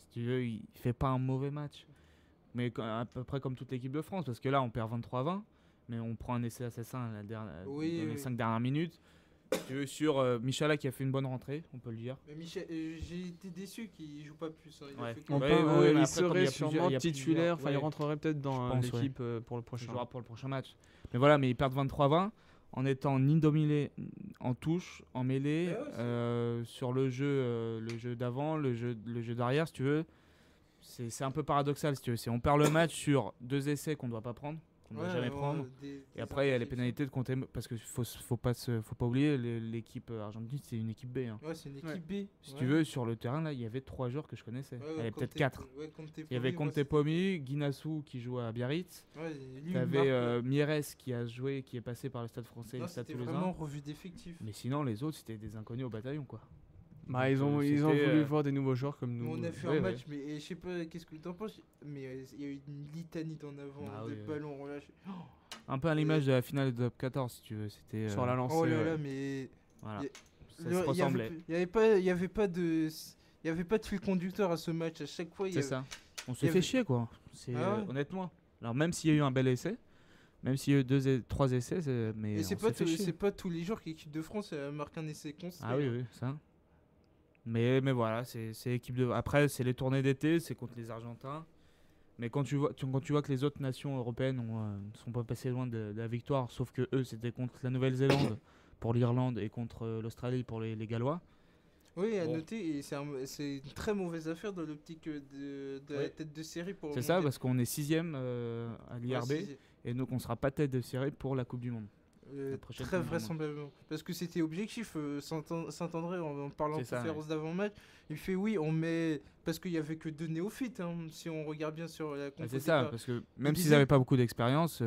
Si tu veux, il fait pas un mauvais match. Mais à peu près comme toute l'équipe de France, parce que là, on perd 23-20, mais on prend un essai assassin dans les 5 dernières minutes. Si tu veux, sur Michala qui a fait une bonne rentrée, on peut le dire. Mais j'ai été déçu qu'il joue pas plus. Il serait sûrement titulaire, il rentrerait peut-être dans l'équipe pour le prochain. Il jouera pour le prochain match. Mais voilà, mais ils perdent 23-20 en étant ni dominé en touche, en mêlée, sur le jeu d'avant, le jeu d'arrière, si tu veux. C'est un peu paradoxal, si tu veux. On perd le match sur 2 essais qu'on ne doit pas prendre, qu'on ne doit jamais prendre. Et après, il y a les pénalités de compter. Parce qu'il faut pas oublier, l'équipe argentine, c'est une équipe B. Hein. Ouais, c'est une équipe B. Si tu veux, sur le terrain, là, il y avait 3 joueurs que je connaissais. Il y avait peut-être 4. Il y avait Conte Pomi, Guinassou qui joue à Biarritz. Il y avait Mieres qui est passé par le Stade Français et le Stade Toulousain. C'était vraiment revu d'effectifs. Mais sinon, les autres, c'était des inconnus au bataillon, quoi. Bah, ils ont voulu voir des nouveaux joueurs comme nous. On a fait un match, mais je sais pas qu'est-ce que t'en penses, mais il y a eu une litanie d'en avant, de ballons relâchés. Un peu à l'image de la finale de Top 14, si tu veux. C'était sur la lancée. Oh là là, mais voilà. Ça se ressemblait. Il y avait pas de fil conducteur à ce match. À chaque fois, c'est ça. On s'est fait chier, quoi. Honnêtement. Alors même s'il y a eu un bel essai, même s'il y a eu 3 essais, mais c'est pas tous les jours que l'équipe de France marque un essai constant. Ah oui, ça. Mais voilà, c'est l'équipe de. Après, c'est les tournées d'été, c'est contre les Argentins. Mais quand tu vois que les autres nations européennes ne sont pas passées loin de la victoire, sauf que eux, c'était contre la Nouvelle-Zélande pour l'Irlande et contre l'Australie pour les Gallois. Oui, à noter, et c'est une très mauvaise affaire dans l'optique de la tête de série. C'est ça, parce qu'on est 6ème à l'IRB, et donc on ne sera pas tête de série pour la Coupe du Monde. Très vraisemblablement. Parce que c'était objectif, Saint-André, en parlant de conférence d'avant-match, il fait oui, on met. Parce qu'il n'y avait que 2 néophytes, hein, si on regarde bien sur la conférence. C'est ça, parce que même s'ils n'avaient pas beaucoup d'expérience.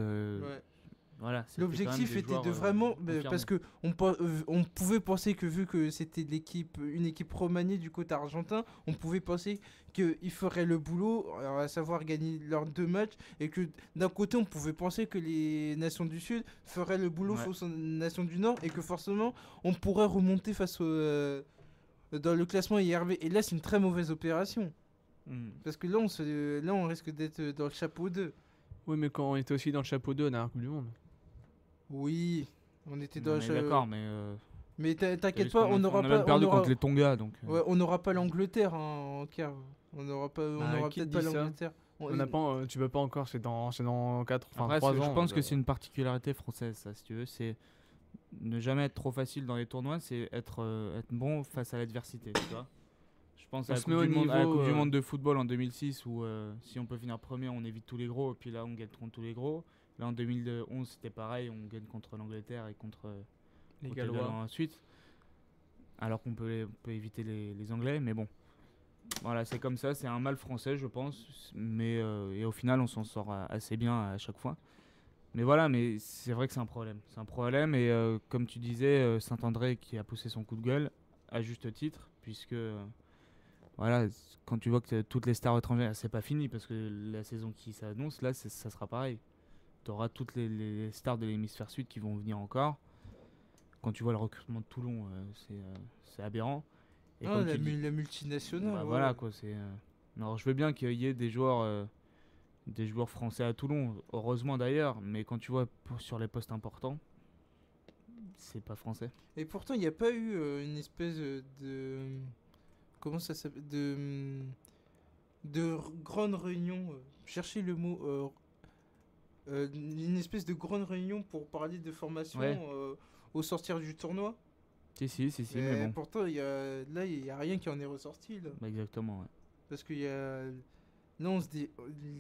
Voilà, l'objectif était de vraiment, parce que on pouvait penser que vu que c'était une équipe remaniée du côté argentin, on pouvait penser qu'ils feraient le boulot, à savoir gagner leurs 2 matchs, et que d'un côté on pouvait penser que les nations du Sud feraient le boulot face aux nations du Nord, et que forcément on pourrait remonter face dans le classement IRB. Et là c'est une très mauvaise opération, parce que là on risque d'être dans le chapeau 2. Oui, mais quand on était aussi dans le chapeau 2 à la Coupe du Monde. Oui, on était dans le d'accord, mais. Mais t'inquiète pas, on n'aura pas. On a même perdu contre les Tonga, donc. Ouais, on n'aura pas l'Angleterre en quart. On n'aura peut-être pas l'Angleterre. Tu peux pas encore, c'est dans 4, enfin 3 ans. Je pense que c'est une particularité française, ça, si tu veux. C'est ne jamais être trop facile dans les tournois, c'est être bon face à l'adversité, tu vois. Je pense à la Coupe du Monde de football en 2006 où si on peut finir premier, on évite tous les gros, et puis là on gagne contre tous les gros. Là en 2011 c'était pareil, on gagne contre l'Angleterre et contre les Gallois ensuite. Alors qu'on peut éviter les Anglais, mais bon. Voilà, c'est comme ça, c'est un mal français je pense, mais et au final on s'en sort assez bien à chaque fois. Mais voilà, mais c'est vrai que c'est un problème. C'est un problème, et comme tu disais, Saint-André qui a poussé son coup de gueule, à juste titre, puisque voilà, quand tu vois que toutes les stars étrangères, c'est pas fini, parce que la saison qui s'annonce, là, ça sera pareil. Tu auras toutes les stars de l'hémisphère sud qui vont venir encore. Quand tu vois le recrutement de Toulon, c'est aberrant. Et Ah, comme la, tu dis, la multinationale. bah, ouais. voilà quoi. Alors je veux bien qu'il y ait des joueurs français à Toulon, heureusement d'ailleurs, mais quand tu vois sur les postes importants, c'est pas français. Et pourtant, il n'y a pas eu une espèce de. Comment ça s'appelle de grande réunion. Cherchez le mot. Une espèce de grande réunion pour parler de formation Ouais. au sortir du tournoi. Si, mais Et bon. pourtant, là, il n'y a rien qui en est ressorti. Là. Bah, exactement, ouais. Parce qu'il y a. Non,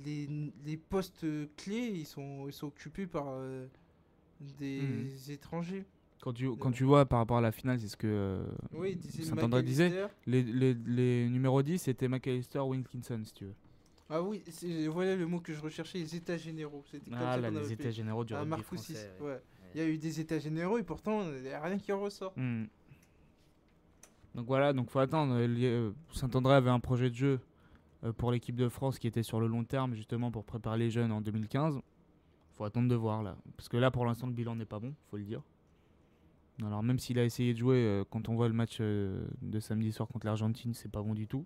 les postes clés, ils sont occupés par des étrangers. Quand tu vois par rapport à la finale, c'est ce que Oui, disait Saint-André disait. McAllister. Les numéros 10, c'était McAllister, Wilkinson, si tu veux. Ah oui, voilà le mot que je recherchais, les états généraux. C'était comme Ah ça là, qu'on les avait états fait. généraux du À rugby Marcoussis, français. ouais. Il y a eu des états généraux et pourtant, il n'y a rien qui en ressort. Hmm. Donc voilà, donc faut attendre. Saint-André avait un projet de jeu pour l'équipe de France qui était sur le long terme, justement pour préparer les jeunes en 2015. Faut attendre de voir là. Parce que là, pour l'instant, le bilan n'est pas bon, faut le dire. Alors même s'il a essayé de jouer, quand on voit le match de samedi soir contre l'Argentine, c'est pas bon du tout.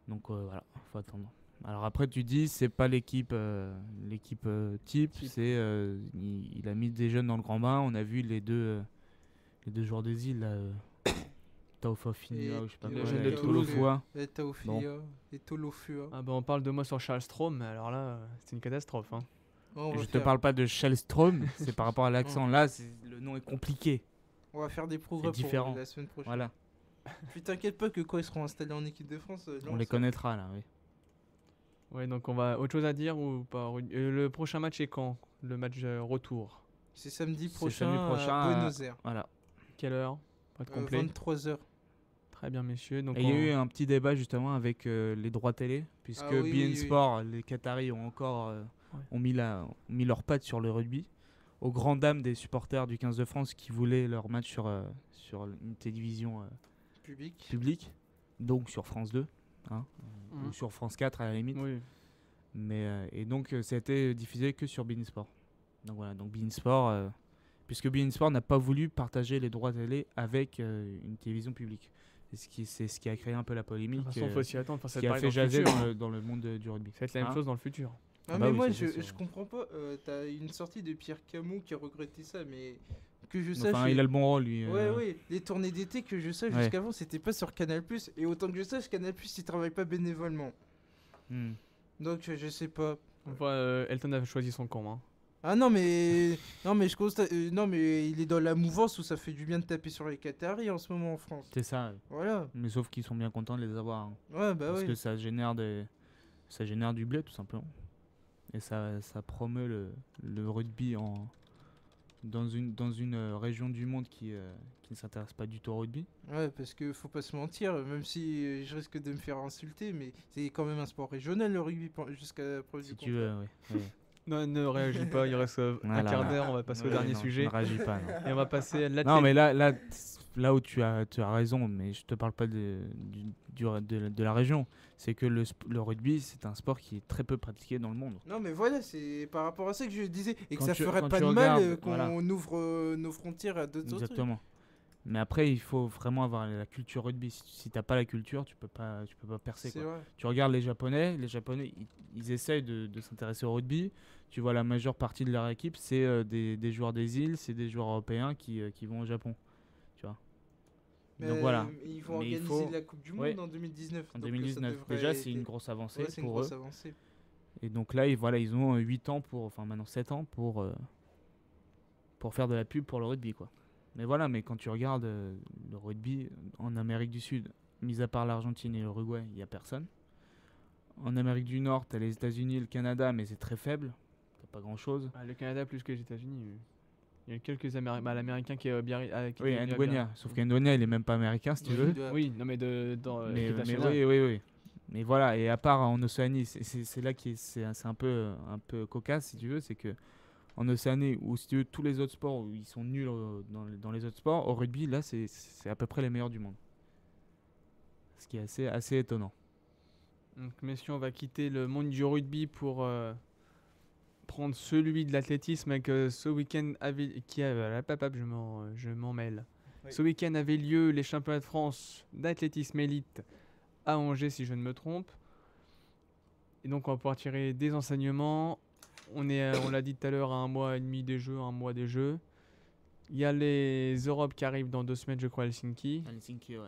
Donc voilà, faut attendre. Alors après tu dis c'est pas l'équipe type, c'est il a mis des jeunes dans le grand bain. On a vu les deux joueurs des îles là, Taofafina ou je sais pas les quoi, jeunes là, de et Toulouse. Tolofua. Et Taofia, Bon. et Tolofua. Ah bah on parle de moi sur Charles Strom, mais alors là, c'est une catastrophe. Hein. On Et va je te faire- parle pas de Shellstrom, c'est par rapport à l'accent. Là, le nom est compliqué. On va faire des progrès pour différent. la semaine prochaine. Voilà, Puis t'inquiète pas que quand ils seront installés en équipe de France, là, on les ça- connaîtra là. Oui. Ouais, donc on va. Autre chose à dire ou pas le prochain match est quand? Le match retour. C'est samedi C'est prochain, samedi prochain, à Buenos Aires. Voilà. Quelle heure? Pour être complet. 23h. Très bien, messieurs. Donc Et il y a eu un petit débat justement avec les droits télé, puisque Ah oui, beIN oui. Sport, les Qataris ont encore Ouais. ont mis leurs pattes sur le rugby, aux grandes dames des supporters du 15 de France qui voulaient leur match sur une télévision Public. publique, donc sur France 2, hein, Mhm. ou sur France 4 à la limite. Oui. Mais, et donc ça a été diffusé que sur beIN Sport. Donc voilà, donc beIN Sport, puisque beIN Sport n'a pas voulu partager les droits télé avec une télévision publique. C'est ce qui a créé un peu la De polémique, toute façon, il faut s'y attendre. Enfin, ce ça qui va a être fait pareil jaser dans le futur. dans le monde du rugby. Ça va être la même Hein chose dans le futur. Ah, Ah mais bah oui, moi, ça, c'est je sûr. comprends pas. T'as une sortie de Pierre Camus qui a regretté ça, mais que je Enfin, sache. il a le bon rôle, lui. Ouais, les tournées d'été, que je sache, Ouais. jusqu'avant, c'était pas sur Canal+. Et autant que je sache, Canal+, il travaille pas bénévolement. Hmm. Donc, je sais pas. Enfin, Elton a choisi son camp. Hein. Ah non, mais. non, mais je constate. Non, mais il est dans la mouvance où ça fait du bien de taper sur les Qataris en ce moment en France. C'est ça. Ouais. Voilà. Mais sauf qu'ils sont bien contents de les avoir. Hein. Ouais, bah Parce oui. que ça génère du blé, tout simplement. Et ça promeut le rugby dans une région du monde qui ne s'intéresse pas du tout au rugby. Ouais, parce que faut pas se mentir, même si je risque de me faire insulter, mais c'est quand même un sport régional le rugby jusqu'à preuve Si du tu veux, contraire. ouais. Non, ne réagis pas. Il reste un Voilà. quart d'heure. On va passer au Ouais, dernier non, sujet. Ne réagis pas. Non. Et on va passer à l'athlète. Non, mais là où tu as raison, mais je te parle pas de la région. C'est que le rugby, c'est un sport qui est très peu pratiqué dans le monde. Non, mais voilà, c'est par rapport à ça que je disais, et que Quand ça tu- ferait quand pas tu de mal regardes, qu'on voilà. ouvre nos frontières à d'autres trucs. Exactement. Mais après, il faut vraiment avoir la culture rugby. Si t'as pas la culture, tu peux pas percer. C'est Quoi. vrai. Tu regardes les Japonais, ils essayent de s'intéresser au rugby. Tu vois, la majeure partie de leur équipe, c'est des joueurs des îles, c'est des joueurs européens qui vont au Japon. Tu vois. Donc voilà. Ils vont Mais il organiser faut- la Coupe du Monde Ouais. en 2019. En donc ça 2019, devrait déjà, être- c'est une grosse avancée Ouais, c'est une pour eux. grosse avancée. Et donc là, ils ont 8 ans enfin maintenant 7 ans pour faire de la pub pour le rugby, quoi. Mais voilà, mais quand tu regardes le rugby en Amérique du Sud, mis à part l'Argentine et l'Uruguay, il n'y a personne. En Amérique du Nord, tu as les États-Unis et le Canada, mais c'est très faible. T'as pas grand-chose. Ah, le Canada plus que les États-Unis. Il y a quelques Américains. Bah, l'Américain qui est bien. Qui Oui, est bien- Ndouania. Sauf qu'Ndouania, il est même pas américain, si tu veux. Oui, non, mais dans Mais l'équipe nationale. oui. Mais voilà, et à part en Océanie, c'est là qui c'est un peu cocasse, si tu veux, c'est que en Océanie, où si tu veux, tous les autres sports, où ils sont nuls dans les autres sports, au rugby, là, c'est à peu près les meilleurs du monde. Ce qui est assez étonnant. Donc, messieurs, on va quitter le monde du rugby pour prendre celui de l'athlétisme avec ce week-end je m'en mêle. Oui. Ce week-end avaient lieu les championnats de France d'athlétisme élite à Angers, si je ne me trompe. Et donc, on va pouvoir tirer des enseignements. On l'a dit tout à l'heure, à 1 mois et demi des Jeux, 1 mois des Jeux. Il y a les Europes qui arrivent dans 2 semaines, je crois, à Helsinki. Helsinki, ouais.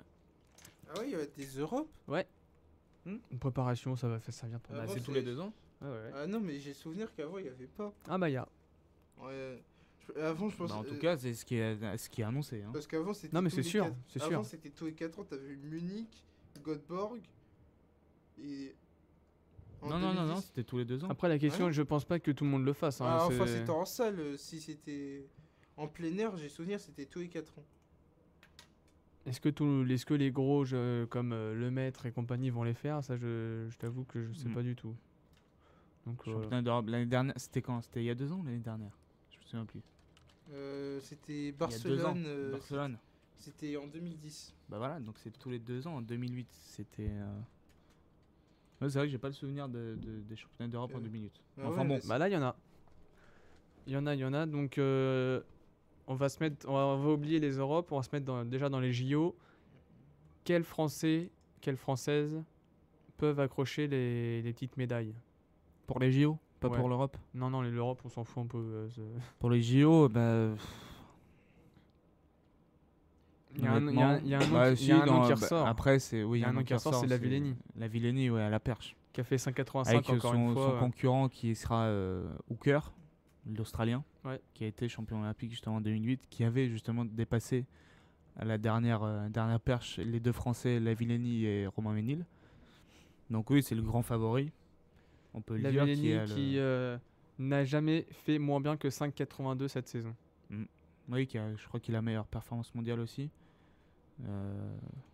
Ah oui, il y a des Europes. Une préparation, ça vient pas. Ah, Bah, bon, c'est tous c'est- les 2 ans. Ouais, ouais. Ah non, mais j'ai souvenir qu'avant il y avait pas. Ah bah, il y a. Ouais. Avant, je pense. Bah, en tout cas, c'est ce qui est annoncé. Hein. Parce qu'avant c'était. Non, mais tous c'est les sûr, quatre- c'est Avant sûr. c'était tous les 4 ans. T'avais eu Munich, Göteborg et. en Non, 2010. c'était tous les 2 ans. Après, la question, Ouais. je pense pas que tout le monde le fasse. Hein, Ah, enfin, c'est- c'était en salle. Si c'était en plein air, j'ai souvenir c'était tous les 4 ans. Est-ce que les gros jeux comme Le Maître et compagnie vont les faire? Ça, je t'avoue que je sais Mm. pas du tout. Donc, Championnat d'Europe l'année dernière, c'était quand? C'était il y a 2 ans ou l'année dernière? Je me souviens plus. C'était Il y a 2 ans. Barcelone. Barcelone. C'était en 2010. Bah voilà, donc c'est tous les 2 ans. En 2008, c'était. Ouais, c'est vrai que j'ai pas le souvenir des championnats d'Europe en 2008. Ah Enfin ouais, bon, mais bah là, il y en a. Il y en a. Donc, on va oublier les Europes. On va se mettre déjà dans les JO. Quels Français, quelles Françaises peuvent accrocher les petites médailles? pour les JO, pas Ouais. pour l'Europe. Non, l'Europe, on s'en fout un peu. Pour les JO, bah. Il y a un nom honnêtement, il y a un nom bah, qui- si, il y a un nom dans- qui bah, ressort. Après, c'est. Oui, Il y a un nom qui ressort, c'est la Villenie. La Villenie, ouais, à la perche. qui a fait 5,85 Avec encore une son fois. concurrent qui sera Hooker, l'Australien, Ouais. qui a été champion olympique justement en 2008, qui avait justement dépassé à la dernière perche les 2 Français, Lavillenie et Romain Ménil. Donc oui, c'est le grand favori. On peut le La dire. Villenie a le- qui n'a jamais fait moins bien que 5,82 cette saison. Oui, je crois qu'il a la meilleure performance mondiale aussi.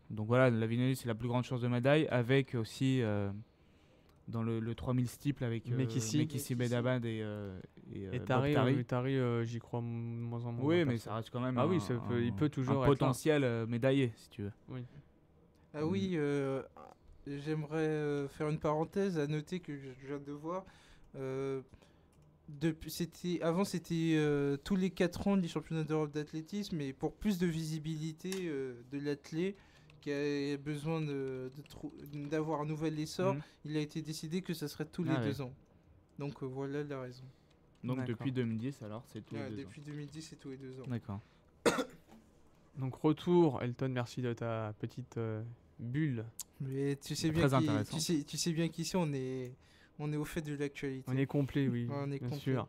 Donc voilà, la Villenie, c'est la plus grande chance de médaille, avec aussi dans le 3000 steeple avec Mekissi. Bedabad et Et Bob Tari, Tari. j'y crois moins en moins. Oui, mais perso. ça reste quand même Ah oui, il peut toujours un être là. potentiel médaillé, si tu veux. Ah oui, j'aimerais faire une parenthèse à noter que je viens de voir. Avant, c'était tous les 4 ans les championnats d'Europe d'athlétisme, et pour plus de visibilité de l'athlète qui a besoin d'avoir un nouvel essor, Mhm. il a été décidé que ça serait tous les Ah ouais. 2 ans. Donc voilà la raison. Donc D'accord. depuis 2010, alors, c'est tous les Ouais, 2 ans. depuis 2010, c'est tous les 2 ans. D'accord. Donc retour, Elton, merci de ta petite bulle. Mais tu sais Très bien intéressant. tu sais bien qu'ici on est au fait de l'actualité. On est complet, oui, Ouais, on est bien complet. sûr.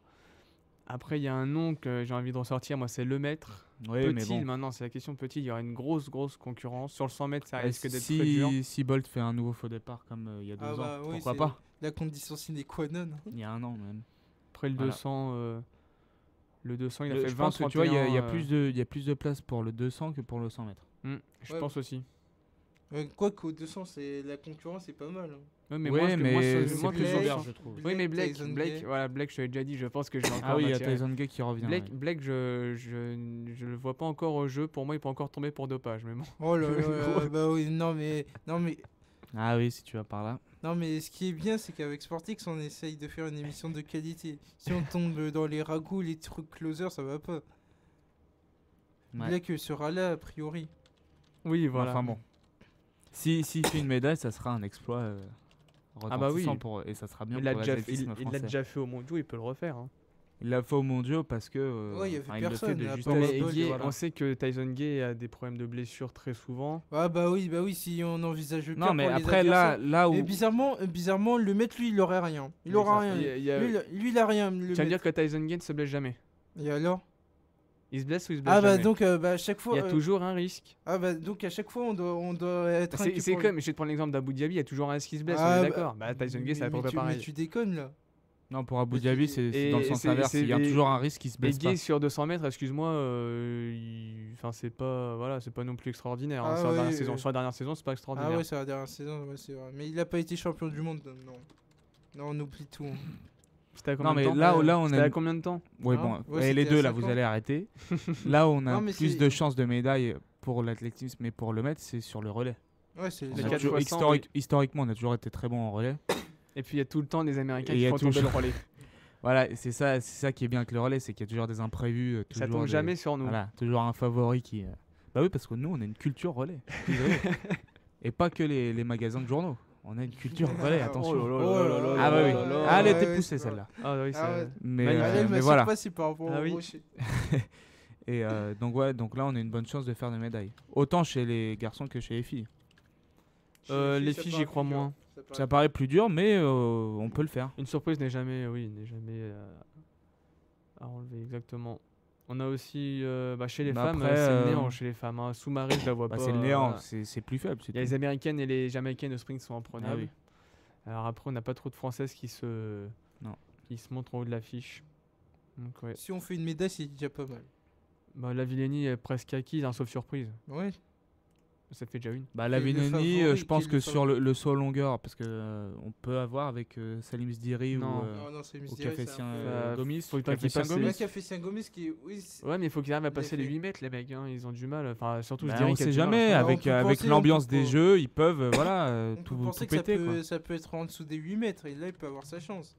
Après, il y a un nom que j'ai envie de ressortir, moi, c'est Le Maître. Oui, mais Peut-il, bon. maintenant, c'est la question peut-il, il y aura une grosse concurrence. Sur le 100 mètres, ça risque d'être si, très dur. si Bolt fait un nouveau faux départ comme il y a 2 Ah ans, bah oui, pourquoi c'est pas? La condition sine qua non. Il y a 1 an même. Après le Voilà. 200, il a fait Je pense que tu vois, il y a plus 20-31, il y a plus de place pour le 200 que pour le 100 mètres. je Ouais. pense aussi. Quoi qu'au 200, la concurrence est pas mal. Hein. Ouais, mais Ouais, moi, mais ce- c'est moi, plus toujours ouvert, bien. je trouve. Oui, mais Blake, Tyson Gay. voilà, Blake, je te l'ai déjà dit, je pense que je l'ai encore Ah oui, il y a attiré. Tyson Gay qui revient. Blake, ouais. Blake je le vois pas encore au jeu. Pour moi, il peut encore tomber pour dopage. Mais bon. Oh là là, bah oui, non mais Ah oui, si tu vas par là. ce qui est bien, c'est qu'avec Sportix, on essaye de faire une émission de qualité. Si on tombe dans les ragots, les trucs closer, ça va pas. Ouais. Blake sera là a priori. Oui, voilà. Enfin bon. Si fait une médaille, ça sera un exploit Ah bah oui. retentissant et ça sera bien Il l'a pour déjà, l'athlétisme il l'a français. déjà fait au mondiaux, il peut le refaire. Hein. Il l'a fait au mondiaux parce que Ouais, il y avait il le fait personne, de à justesse. part Mais Bolt, Gay, voilà. on sait que Tyson Gay a des problèmes de blessures très souvent. Ah bah oui, si on envisage le Non, cas mais pour les après là adversaires. où Mais bizarrement, le maître, lui, il aurait rien. Il Oui, aura ça, rien. il y a- Lui, il a rien. Le Tu vas me maître. dire que Tyson Gay ne se blesse jamais. Et alors? Il se blesse ou il se blesse Ah bah jamais donc à chaque Il fois. y a toujours un risque. Ah bah donc à chaque fois on doit être C'est inquiet pour lui. comme, je vais te prendre l'exemple d'Abu Dhabi, il y a toujours un risque qui se blesse, Ah, on bah, est d'accord. Bah, Tyson Gay, c'est à peu près mais pareil. tu déconnes là. non, pour Abu Et Dhabi, c'est- c'est dans le et sens c'est- inverse. Il y a et- toujours un risque qui se Et blesse pas. Gay sur 200 mètres, excuse-moi, enfin c'est pas non plus extraordinaire. Hein. Ah Sur, la ouais, dernière ouais. saison. Sur la dernière saison, c'est pas extraordinaire. Ah ouais, c'est la dernière saison, ouais, c'est vrai. Mais il a pas été champion du monde, non. Non, on oublie tout. Hein. C'était à combien Non, mais de temps là on C'était a à combien de temps Ouais, Hein bon, Ouais, et les c'était à deux là, 5 vous ans. allez arrêter. Là où on a Non, mais plus c'est- de chances de médailles pour l'athlétisme et pour le mètre, c'est sur le relais. Ouais, c'est On Les a 4 toujours- fois 100, historiquement, on a toujours été très bon en relais. Et puis il y a tout le temps des Américains Et il y qui a font tomber le toujours- relais. Voilà, et c'est ça qui est bien avec le relais, c'est qu'il y a toujours des imprévus. Ça toujours tombe des- jamais sur nous. Voilà, toujours un favori qui. Bah oui, parce que nous, on a une culture relais. Désolé. Et pas que les magasins de journaux. On a une culture relais, attention. Oh là là là là Ah bah oui. là là. Ah, elle Ouais, était ouais, poussée c'est celle-là. Ah oui, Ah ouais. Mais, Magnifique. Allez, mais mais voilà. pas si par rapport Ah au oui. rocher. Et donc ouais, donc là on a une bonne chance de faire des médailles. Autant chez les garçons que chez les filles. Les ça filles, paraît j'y crois plus dur. moins. Ça paraît plus dur, mais on peut le faire. Une surprise n'est jamais, à enlever, exactement. On a aussi, chez les Mais femmes, après, c'est le néant chez les femmes. Hein. Sous-marée, je la vois Bah, pas. c'est le néant, Voilà. c'est plus faible. Il y a les américaines et les jamaïcaines au sprint qui sont Ah imprenables. oui. Alors après, on n'a pas trop de françaises qui se montrent en haut de l'affiche. Donc ouais. Si on fait une médaille, c'est déjà pas mal. Bah, la Villeni est presque acquise, hein, sauf surprise. Ouais. Ça fait déjà une. Bah, la Qui est le Vinoni, favori, je pense qui est que le sur le saut longueur, parce que on peut avoir avec Salim Sdiri Non. ou Non, c'est au Mysterious, Café c'est un peu- Gomis. faut pas qu'il Café passe Saint-Gomis. Ouais, Café Saint-Gomis qui. Oui, Ouais, mais il faut qu'ils arrivent à Il passer est les fait. 8 mètres, les mecs. Hein. Ils ont du mal. Enfin, surtout Bah, Sdiri on qui a sait du mal. jamais, Alors, on avec, peut avec penser, l'ambiance on peut des pas- jeux, ils peuvent on tout, peut penser tout que péter. Quoi. ça peut être en dessous des 8 mètres. Et là, il peut avoir sa chance.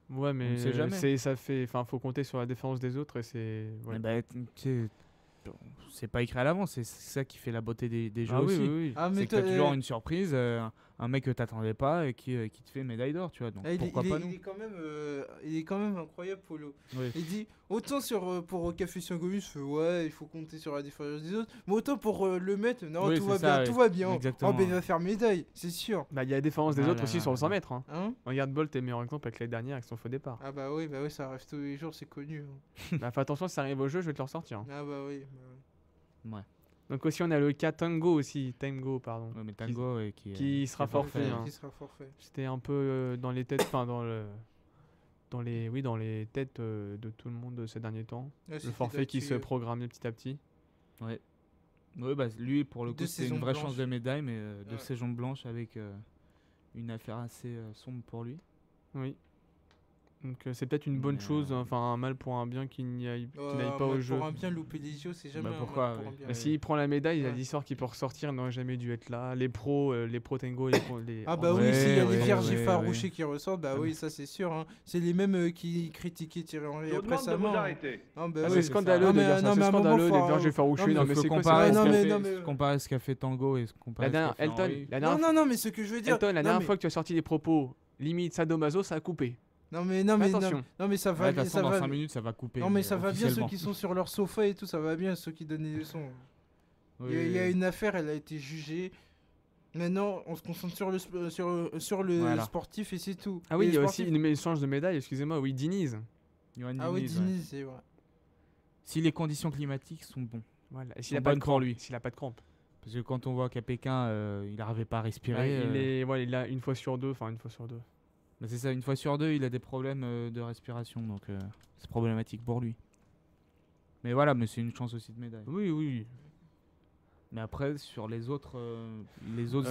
Ouais, mais ne sait jamais. ça fait. Enfin, faut compter sur la défense des autres et c'est. Ouais. Eh bah, tu sais, c'est pas écrit à l'avance, c'est ça qui fait la beauté des jeux Ah oui, aussi. oui, oui. Ah, C'est mais que t'as toujours une surprise, un mec que t'attendais pas et qui te fait médaille d'or, tu vois. Donc Ah, pourquoi pas nous il est quand même incroyable, Polo. Oui. Il dit autant pour Café Saint-Gomis, il faut compter sur la différence des autres. Mais autant pour le mettre, non, Oui, tout c'est va ça, bien, oui. tout va bien. Exactement. Oh, ben il va faire médaille, c'est sûr. Bah, il y a la défense des Ah autres là aussi là sur le là 100 là. mètres. Hein. Hein Regarde Bolt est meilleur exemple avec l'année dernière avec son faux départ. Ah bah oui, ça arrive tous les jours, c'est connu. Bah, fais attention, si ça arrive au jeu, je vais te le ressortir. Hein. Ah bah oui. Ouais. Donc aussi, on a le cas Tango aussi. Tango, pardon. Ouais, mais Tango qui sera est forfait, parfait, hein. Qui sera forfait. C'était un peu dans les têtes, enfin dans les têtes de tout le monde ces derniers temps. Ouais, Le c'était forfait qui d'actu, se programmait petit à petit. Ouais. Ouais, bah lui, pour le coup, Deux c'est une saisons vraie blanches. chance de médaille, mais deux Ouais. saisons blanches avec une affaire assez sombre pour lui. Oui. Donc c'est peut-être une bonne Mais, chose, hein, enfin un mal pour un bien qui n'aille pas au mal jeu. Pour un bien louper les JO, c'est jamais Bah, un pourquoi, mal pour un oui. bien. Bah, s'il prend la médaille, il a Ouais. l'histoire qu'il peut ressortir, il n'aurait jamais dû être là. Les pros Tango, les Ah bah Ouais, oui, s'il y a les ouais, vierges ouais, effarouchées qui ressortent, bah Ah oui, bah. ça c'est sûr. Hein. C'est les mêmes qui critiquaient Thierry Henry Je vous après demande sa de vous mort. arrêter. Ah bah Ah, oui. c'est c'est scandaleux ça. de Non, dire mais- ça, non, c'est mais à un moment, scandaleux, faut- les verges effarouchées. non, Non, mais mais faut c'est quoi comparer, Ouais, ce non, qu'a mais- fait- non, mais- comparer ce qu'a fait Tango et ce comparer La ce qu'a fait dernière, Elton, Henry. la dernière Non, mais ce que je veux dire. Elton, la non, dernière mais- fois que tu as sorti des propos limite sadomaso, ça a coupé. Non, mais Attention. non, mais ça Ouais, va de toute bien. façon, Ça dans va 5 minutes, ça va couper. Non, mais ça va bien ceux officiellement. qui sont sur leur sofa et tout, ça va bien ceux qui donnent les leçons. Oui, Il y a oui. une affaire, elle a été jugée. Maintenant, on se concentre sur le Voilà. sportif et c'est tout. Ah oui, Et il y a les aussi sportifs- une échange de médailles, excusez-moi, oui, Diniz. Johan Ah oui, Diniz, ouais. Diniz, c'est vrai. Si les conditions climatiques sont bonnes. Voilà. Et Sont s'il a pas de bonnes pour crampe, lui. s'il a pas de crampe. Parce que quand on voit qu'à Pékin, il n'arrivait pas à respirer. Il a une fois sur deux, enfin une fois sur deux. Bah, c'est ça, une fois sur deux, il a des problèmes de respiration. Donc c'est problématique pour lui. Mais voilà, mais c'est une chance aussi de médaille. Oui, oui. Mais après, sur les autres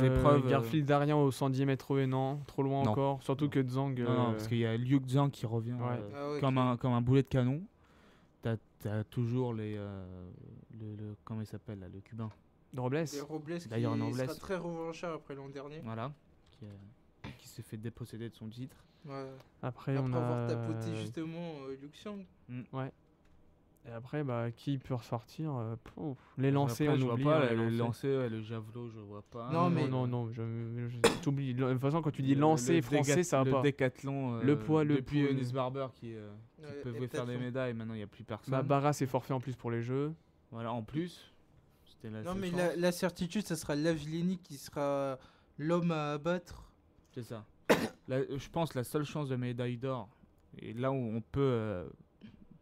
épreuves. Garfield Darian au 110 mètres et non, trop loin Non. encore. Surtout Non. que Zhang. Non, parce qu'il y a Liu Zhang qui revient Ouais. Ah ouais, comme, ok. comme un boulet de canon. T'as toujours comment il s'appelle là, le cubain. de Robles. Et Robles qui D'ailleurs, Robles. sera très revanchard après l'an dernier. Voilà. Qui s'est fait déposséder de son titre. Ouais. Après, Après on avoir a. tapoté justement Liu Xiang. Et après, bah, qui peut ressortir les lancers, Après, on je vois oublie. pas. hein, les Le lancers. lancer, ouais, le javelot, je vois pas. Non, mais- Non, t'oublies. De toute façon, quand tu dis lancer français, ça va pas. Le décathlon. Le poids, depuis le poids. Eunice Barber qui Ouais, pouvait et faire des peut-être- médailles. Maintenant, il n'y a plus personne. Bah, Barra, c'est forfait en plus pour les jeux. Voilà, en plus. C'était la Non, seule mais chance. la certitude, ça sera Lavillenie qui sera l'homme à abattre. C'est ça. Je pense la seule chance de médaille d'or, et là où on peut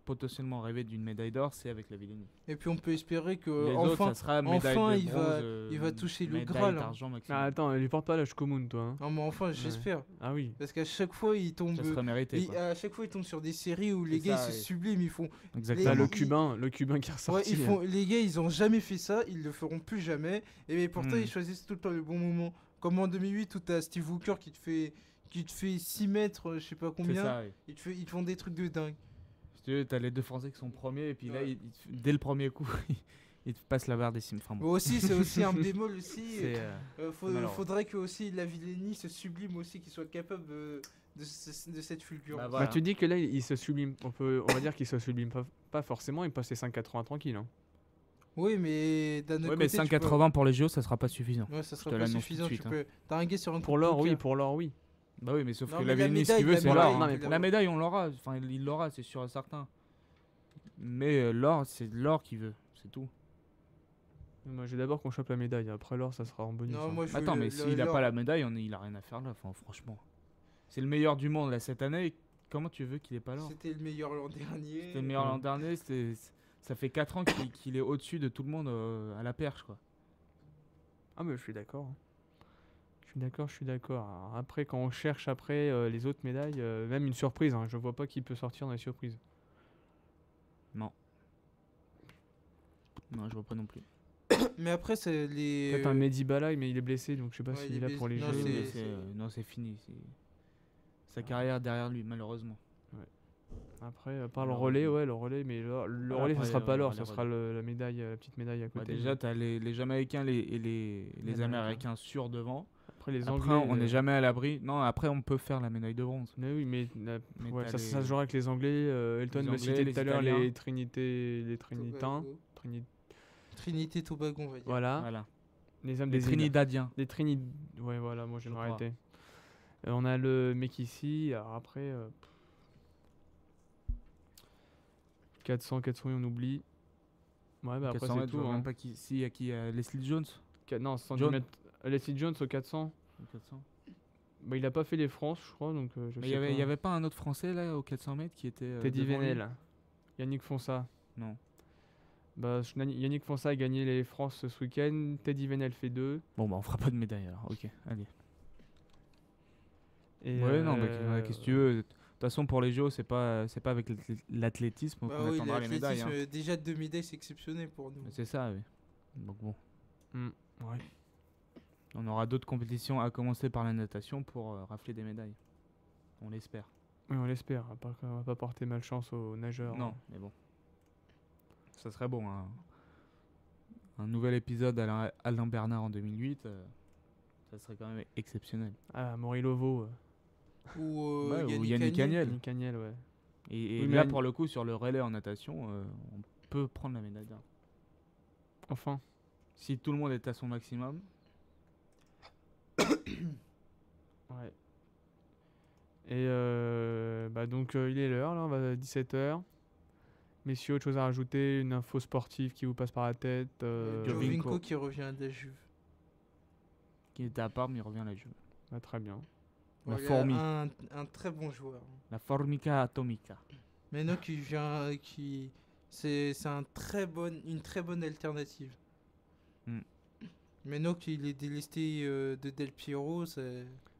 potentiellement rêver d'une médaille d'or, c'est avec la Villénie. Et puis on peut espérer que Les autres, enfin. ça sera médaille enfin, de il bronze, va- il va toucher le médaille Graal, hein. d'argent maximum. Ah, attends, lui porte pas la Shkomun, toi. Hein. Non, mais enfin, j'espère. Ah oui. Parce qu'à chaque fois, il tombe. Ça serait mérité. quoi. À chaque fois, il tombe sur des séries où les C'est gars ça, ils se ouais. subliment, ils font. Exactement. Bah, Les- le Cubain qui est Ouais, ressorti. ils font. Les gars, ils ont jamais fait ça, ils le feront plus jamais. Et pourtant, Hmm. ils choisissent tout le temps le bon moment. Comme en 2008 où t'as Steve Walker qui te fait 6 mètres, je sais pas C'est combien. ça, ouais. Ils te font des trucs de dingue. Si tu veux, t'as les deux Français qui sont premiers, et puis là, Ouais. dès le premier coup, ils te passent la barre des cimes. Enfin, bon. Moi aussi, c'est aussi un bémol aussi. C'est, malheureux. Faudrait que aussi la Villénie se sublime aussi, qu'il soit capable de cette fulgurance. Bah, Bah, voilà. tu dis que là, il se sublime. On va dire qu'il se sublime pas forcément, il passe les 5,80 tranquille. Hein. Oui, mais d'un autre Ouais, mais côté, tu peux... 5,80 pour les JO, ça sera pas suffisant. Ouais, ça Je sera te pas l'annonce tout de suffisant. suite, Tu peux dinguer sur un coup Pour de l'or, oui, poker. pour l'or, oui. Bah oui, mais sauf Non, que mais la la Vénus, ce médaille, qu'il veut, la c'est médaille, l'or. non, Hein. mais pour La médaille, on l'aura. Enfin, il l'aura, c'est sûr et certain. Mais l'or, c'est l'or qu'il veut, c'est tout. Moi, j'ai d'abord qu'on chope la médaille. Après l'or, ça sera en bonus. Non, hein. moi je veux Attends, mais s'il a l'or. pas la médaille, il a rien à faire là. Enfin, franchement. C'est le meilleur du monde là cette année. Comment tu veux qu'il ait pas l'or? C'était le meilleur l'an dernier. C'était le meilleur l'an dernier. Ça fait 4 ans qu'il est au-dessus de tout le monde à la perche, quoi. Ah, mais je suis d'accord. Hein. Je suis d'accord, je suis d'accord. Alors, après, quand on cherche après les autres médailles, même une surprise, hein, je vois pas qui peut sortir dans les surprises. Non. Non, je vois pas non plus. Mais après, c'est les. Peut-être un Mehdi Balaï, mais il est blessé, donc je sais pas ouais, s'il il est est là blessé. pour les Non, jeux. c'est- Mais c'est- non, c'est fini. Sa carrière derrière lui, malheureusement. Après, par le Alors, relais, ouais, le relais, mais le Voilà, relais, ça après, sera pas l'or, relais, ça sera la médaille, la petite médaille à Bah, côté. déjà, t'as les Jamaïcains et les Américains. Américains sûrs devant. Après, les Après, Anglais. on n'est jamais à l'abri. Non, après, on peut faire la médaille de bronze. Mais oui, mais, Mais ouais, t'as ça se les- jouera avec les Anglais. Elton Les m'a Anglais, cité les tout à l'heure Italiens. les Trinitains. Tobago. Trini- Trinité Tobago, on va dire. Voilà, Voilà. les hommes Les des îles. Trinidadiens. Les Trinid. Ouais, voilà, moi je vais Je crois. m'arrêter. On a le mec ici. Alors après. 400, on oublie. Ouais, bah après 400 c'est mètres, je tout. vois Hein. même pas qui. Si, il y a qui Leslie Jones. Non, 110 John. mètres. Leslie Jones au 400. 400. Bah, il a pas fait les France, je crois, donc je Mais sais il y pas. avait pas un autre Français là au 400 mètres qui était. Teddy devant lui Venel. Yannick Fonsa. Non. Bah, Yannick Fonsa a gagné les France ce week-end. Teddy Venel fait 2. Bon, bah on fera pas de médaille alors. Ok, allez. Et Ouais, non, bah qu'est-ce que tu veux. De toute façon, pour les JO, c'est pas avec l'athlétisme Bah qu'on oui, attendra les médailles. Hein. l'athlétisme, déjà 2 médailles, c'est exceptionnel pour nous. Mais c'est ça, oui. Donc bon. Ouais. On aura d'autres compétitions à commencer par la natation pour rafler des médailles. On l'espère. Oui, on l'espère. On va pas porter malchance aux nageurs. Non, mais bon. Ça serait bon. Hein. Un nouvel épisode Alain Bernard en 2008, ça serait quand même exceptionnel. Ah, Maury Lovo. Ou Ouais, ou Yannick Yannick Agnel. Agnel. Yannick Agnel, ouais. Et Oui, mais là, Yann- pour le coup, sur le relais en natation, on peut prendre la médaille d'or. Enfin. Si tout le monde est à son maximum. Ouais. Et bah donc il est l'heure, là, on va à 17h. Messieurs, autre chose à rajouter, une info sportive qui vous passe par la tête. Giovinco. Giovinco qui revient de la Juve. Qui était à part, mais il revient à la Juve. Bah, très bien. La Voilà, fourmi. un très bon joueur. La Formica Atomica. Maintenant qui vient, c'est une très bonne alternative. Mm. Maintenant qu'il est délesté de Del Piero,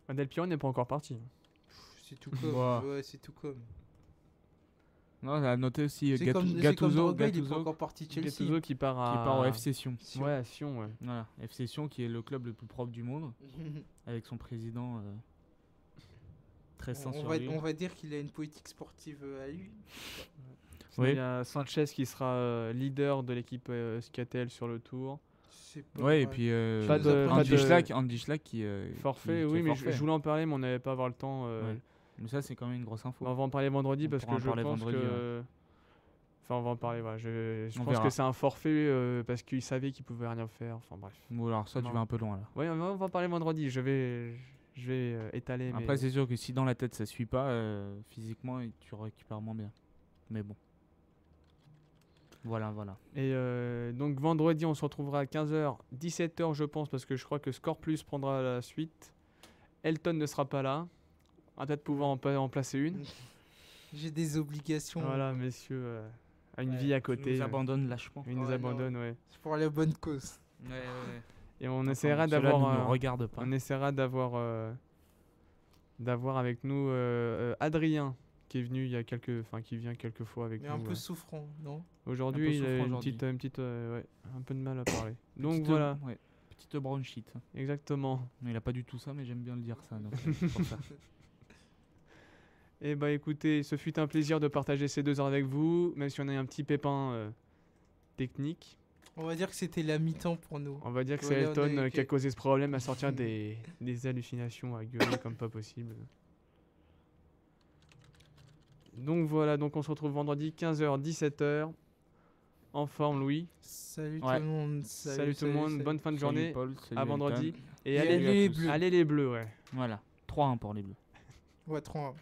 Del Piero n'est pas encore parti. c'est tout comme. Ouah. Ouais, c'est tout comme. Non, on a noté aussi C'est comme Gattuso, Drogba, il est pas Gattuso encore parti de Chelsea. Gattuso qui part qui à... part au FC Sion. Ouais, à Sion, ouais. Voilà, FC Sion qui est le club le plus propre du monde, avec son président très sain sur lui. on va dire qu'il a une politique sportive à lui. Sinon, Oui. Il y a Sanchez qui sera leader de l'équipe Scatel sur le tour. C'est pas Ouais, et vrai. puis Pas de- pas de- Andy Schleck qui Forfait, qui oui, est mais forfait. je voulais en parler, mais on n'avait pas avoir le temps. Ouais. Mais ça, c'est quand même une grosse info. On va en parler vendredi On parce pourra que en je parler pense vendredi, que... Enfin, on va en parler, voilà. Je On pense verra. que c'est un forfait parce qu'il savait qu'il pouvait rien faire. Enfin, bref. Ou alors ça, Non. tu vas un peu loin là. Ouais, on va en parler vendredi. Je vais étaler. Après, mais... c'est sûr que si dans la tête ça suit pas, physiquement, tu récupères moins bien. Mais bon. Voilà. Et donc vendredi, on se retrouvera à 15h, 17h je pense, parce que je crois que Score Plus prendra la suite. Elton ne sera pas là. On va peut-être pouvoir en placer une. J'ai des obligations. Voilà, messieurs, a une Ouais, vie à Tu côté. nous abandonnes lâchement. Il nous Ouais, abandonne, ouais. C'est pour la bonne cause. Ouais. Et on essaiera Cela d'avoir... ne nous regarde pas. On essaiera d'avoir avec nous Adrien qui est venu qui vient quelques fois avec Mais nous. un peu souffrant, non? Aujourd'hui, un peu il a souffrant une aujourd'hui. petite un peu de mal à parler. Donc Petite- voilà, ouais, petite bronchite. exactement. Mais il a pas du tout ça, mais j'aime bien le dire ça. Donc, c'est pour ça. Et bah écoutez, ce fut un plaisir de partager ces 2 heures avec vous, même si on a eu un petit pépin technique. On va dire que c'était la mi-temps pour nous. On va dire que Voilà, c'est on a Elton eu qui a causé ce problème à sortir des hallucinations, à gueuler comme pas possible. Donc voilà, donc on se retrouve vendredi 15h, 17h. En forme, Louis. Salut Ouais. tout le monde. Salut tout le monde. Bonne fin de Salut journée. Paul, salut À vendredi. Elton. Et Et allez, allez les Bleus. allez les bleus, ouais. Voilà, 3-1 pour les Bleus. Ouais, 3-1.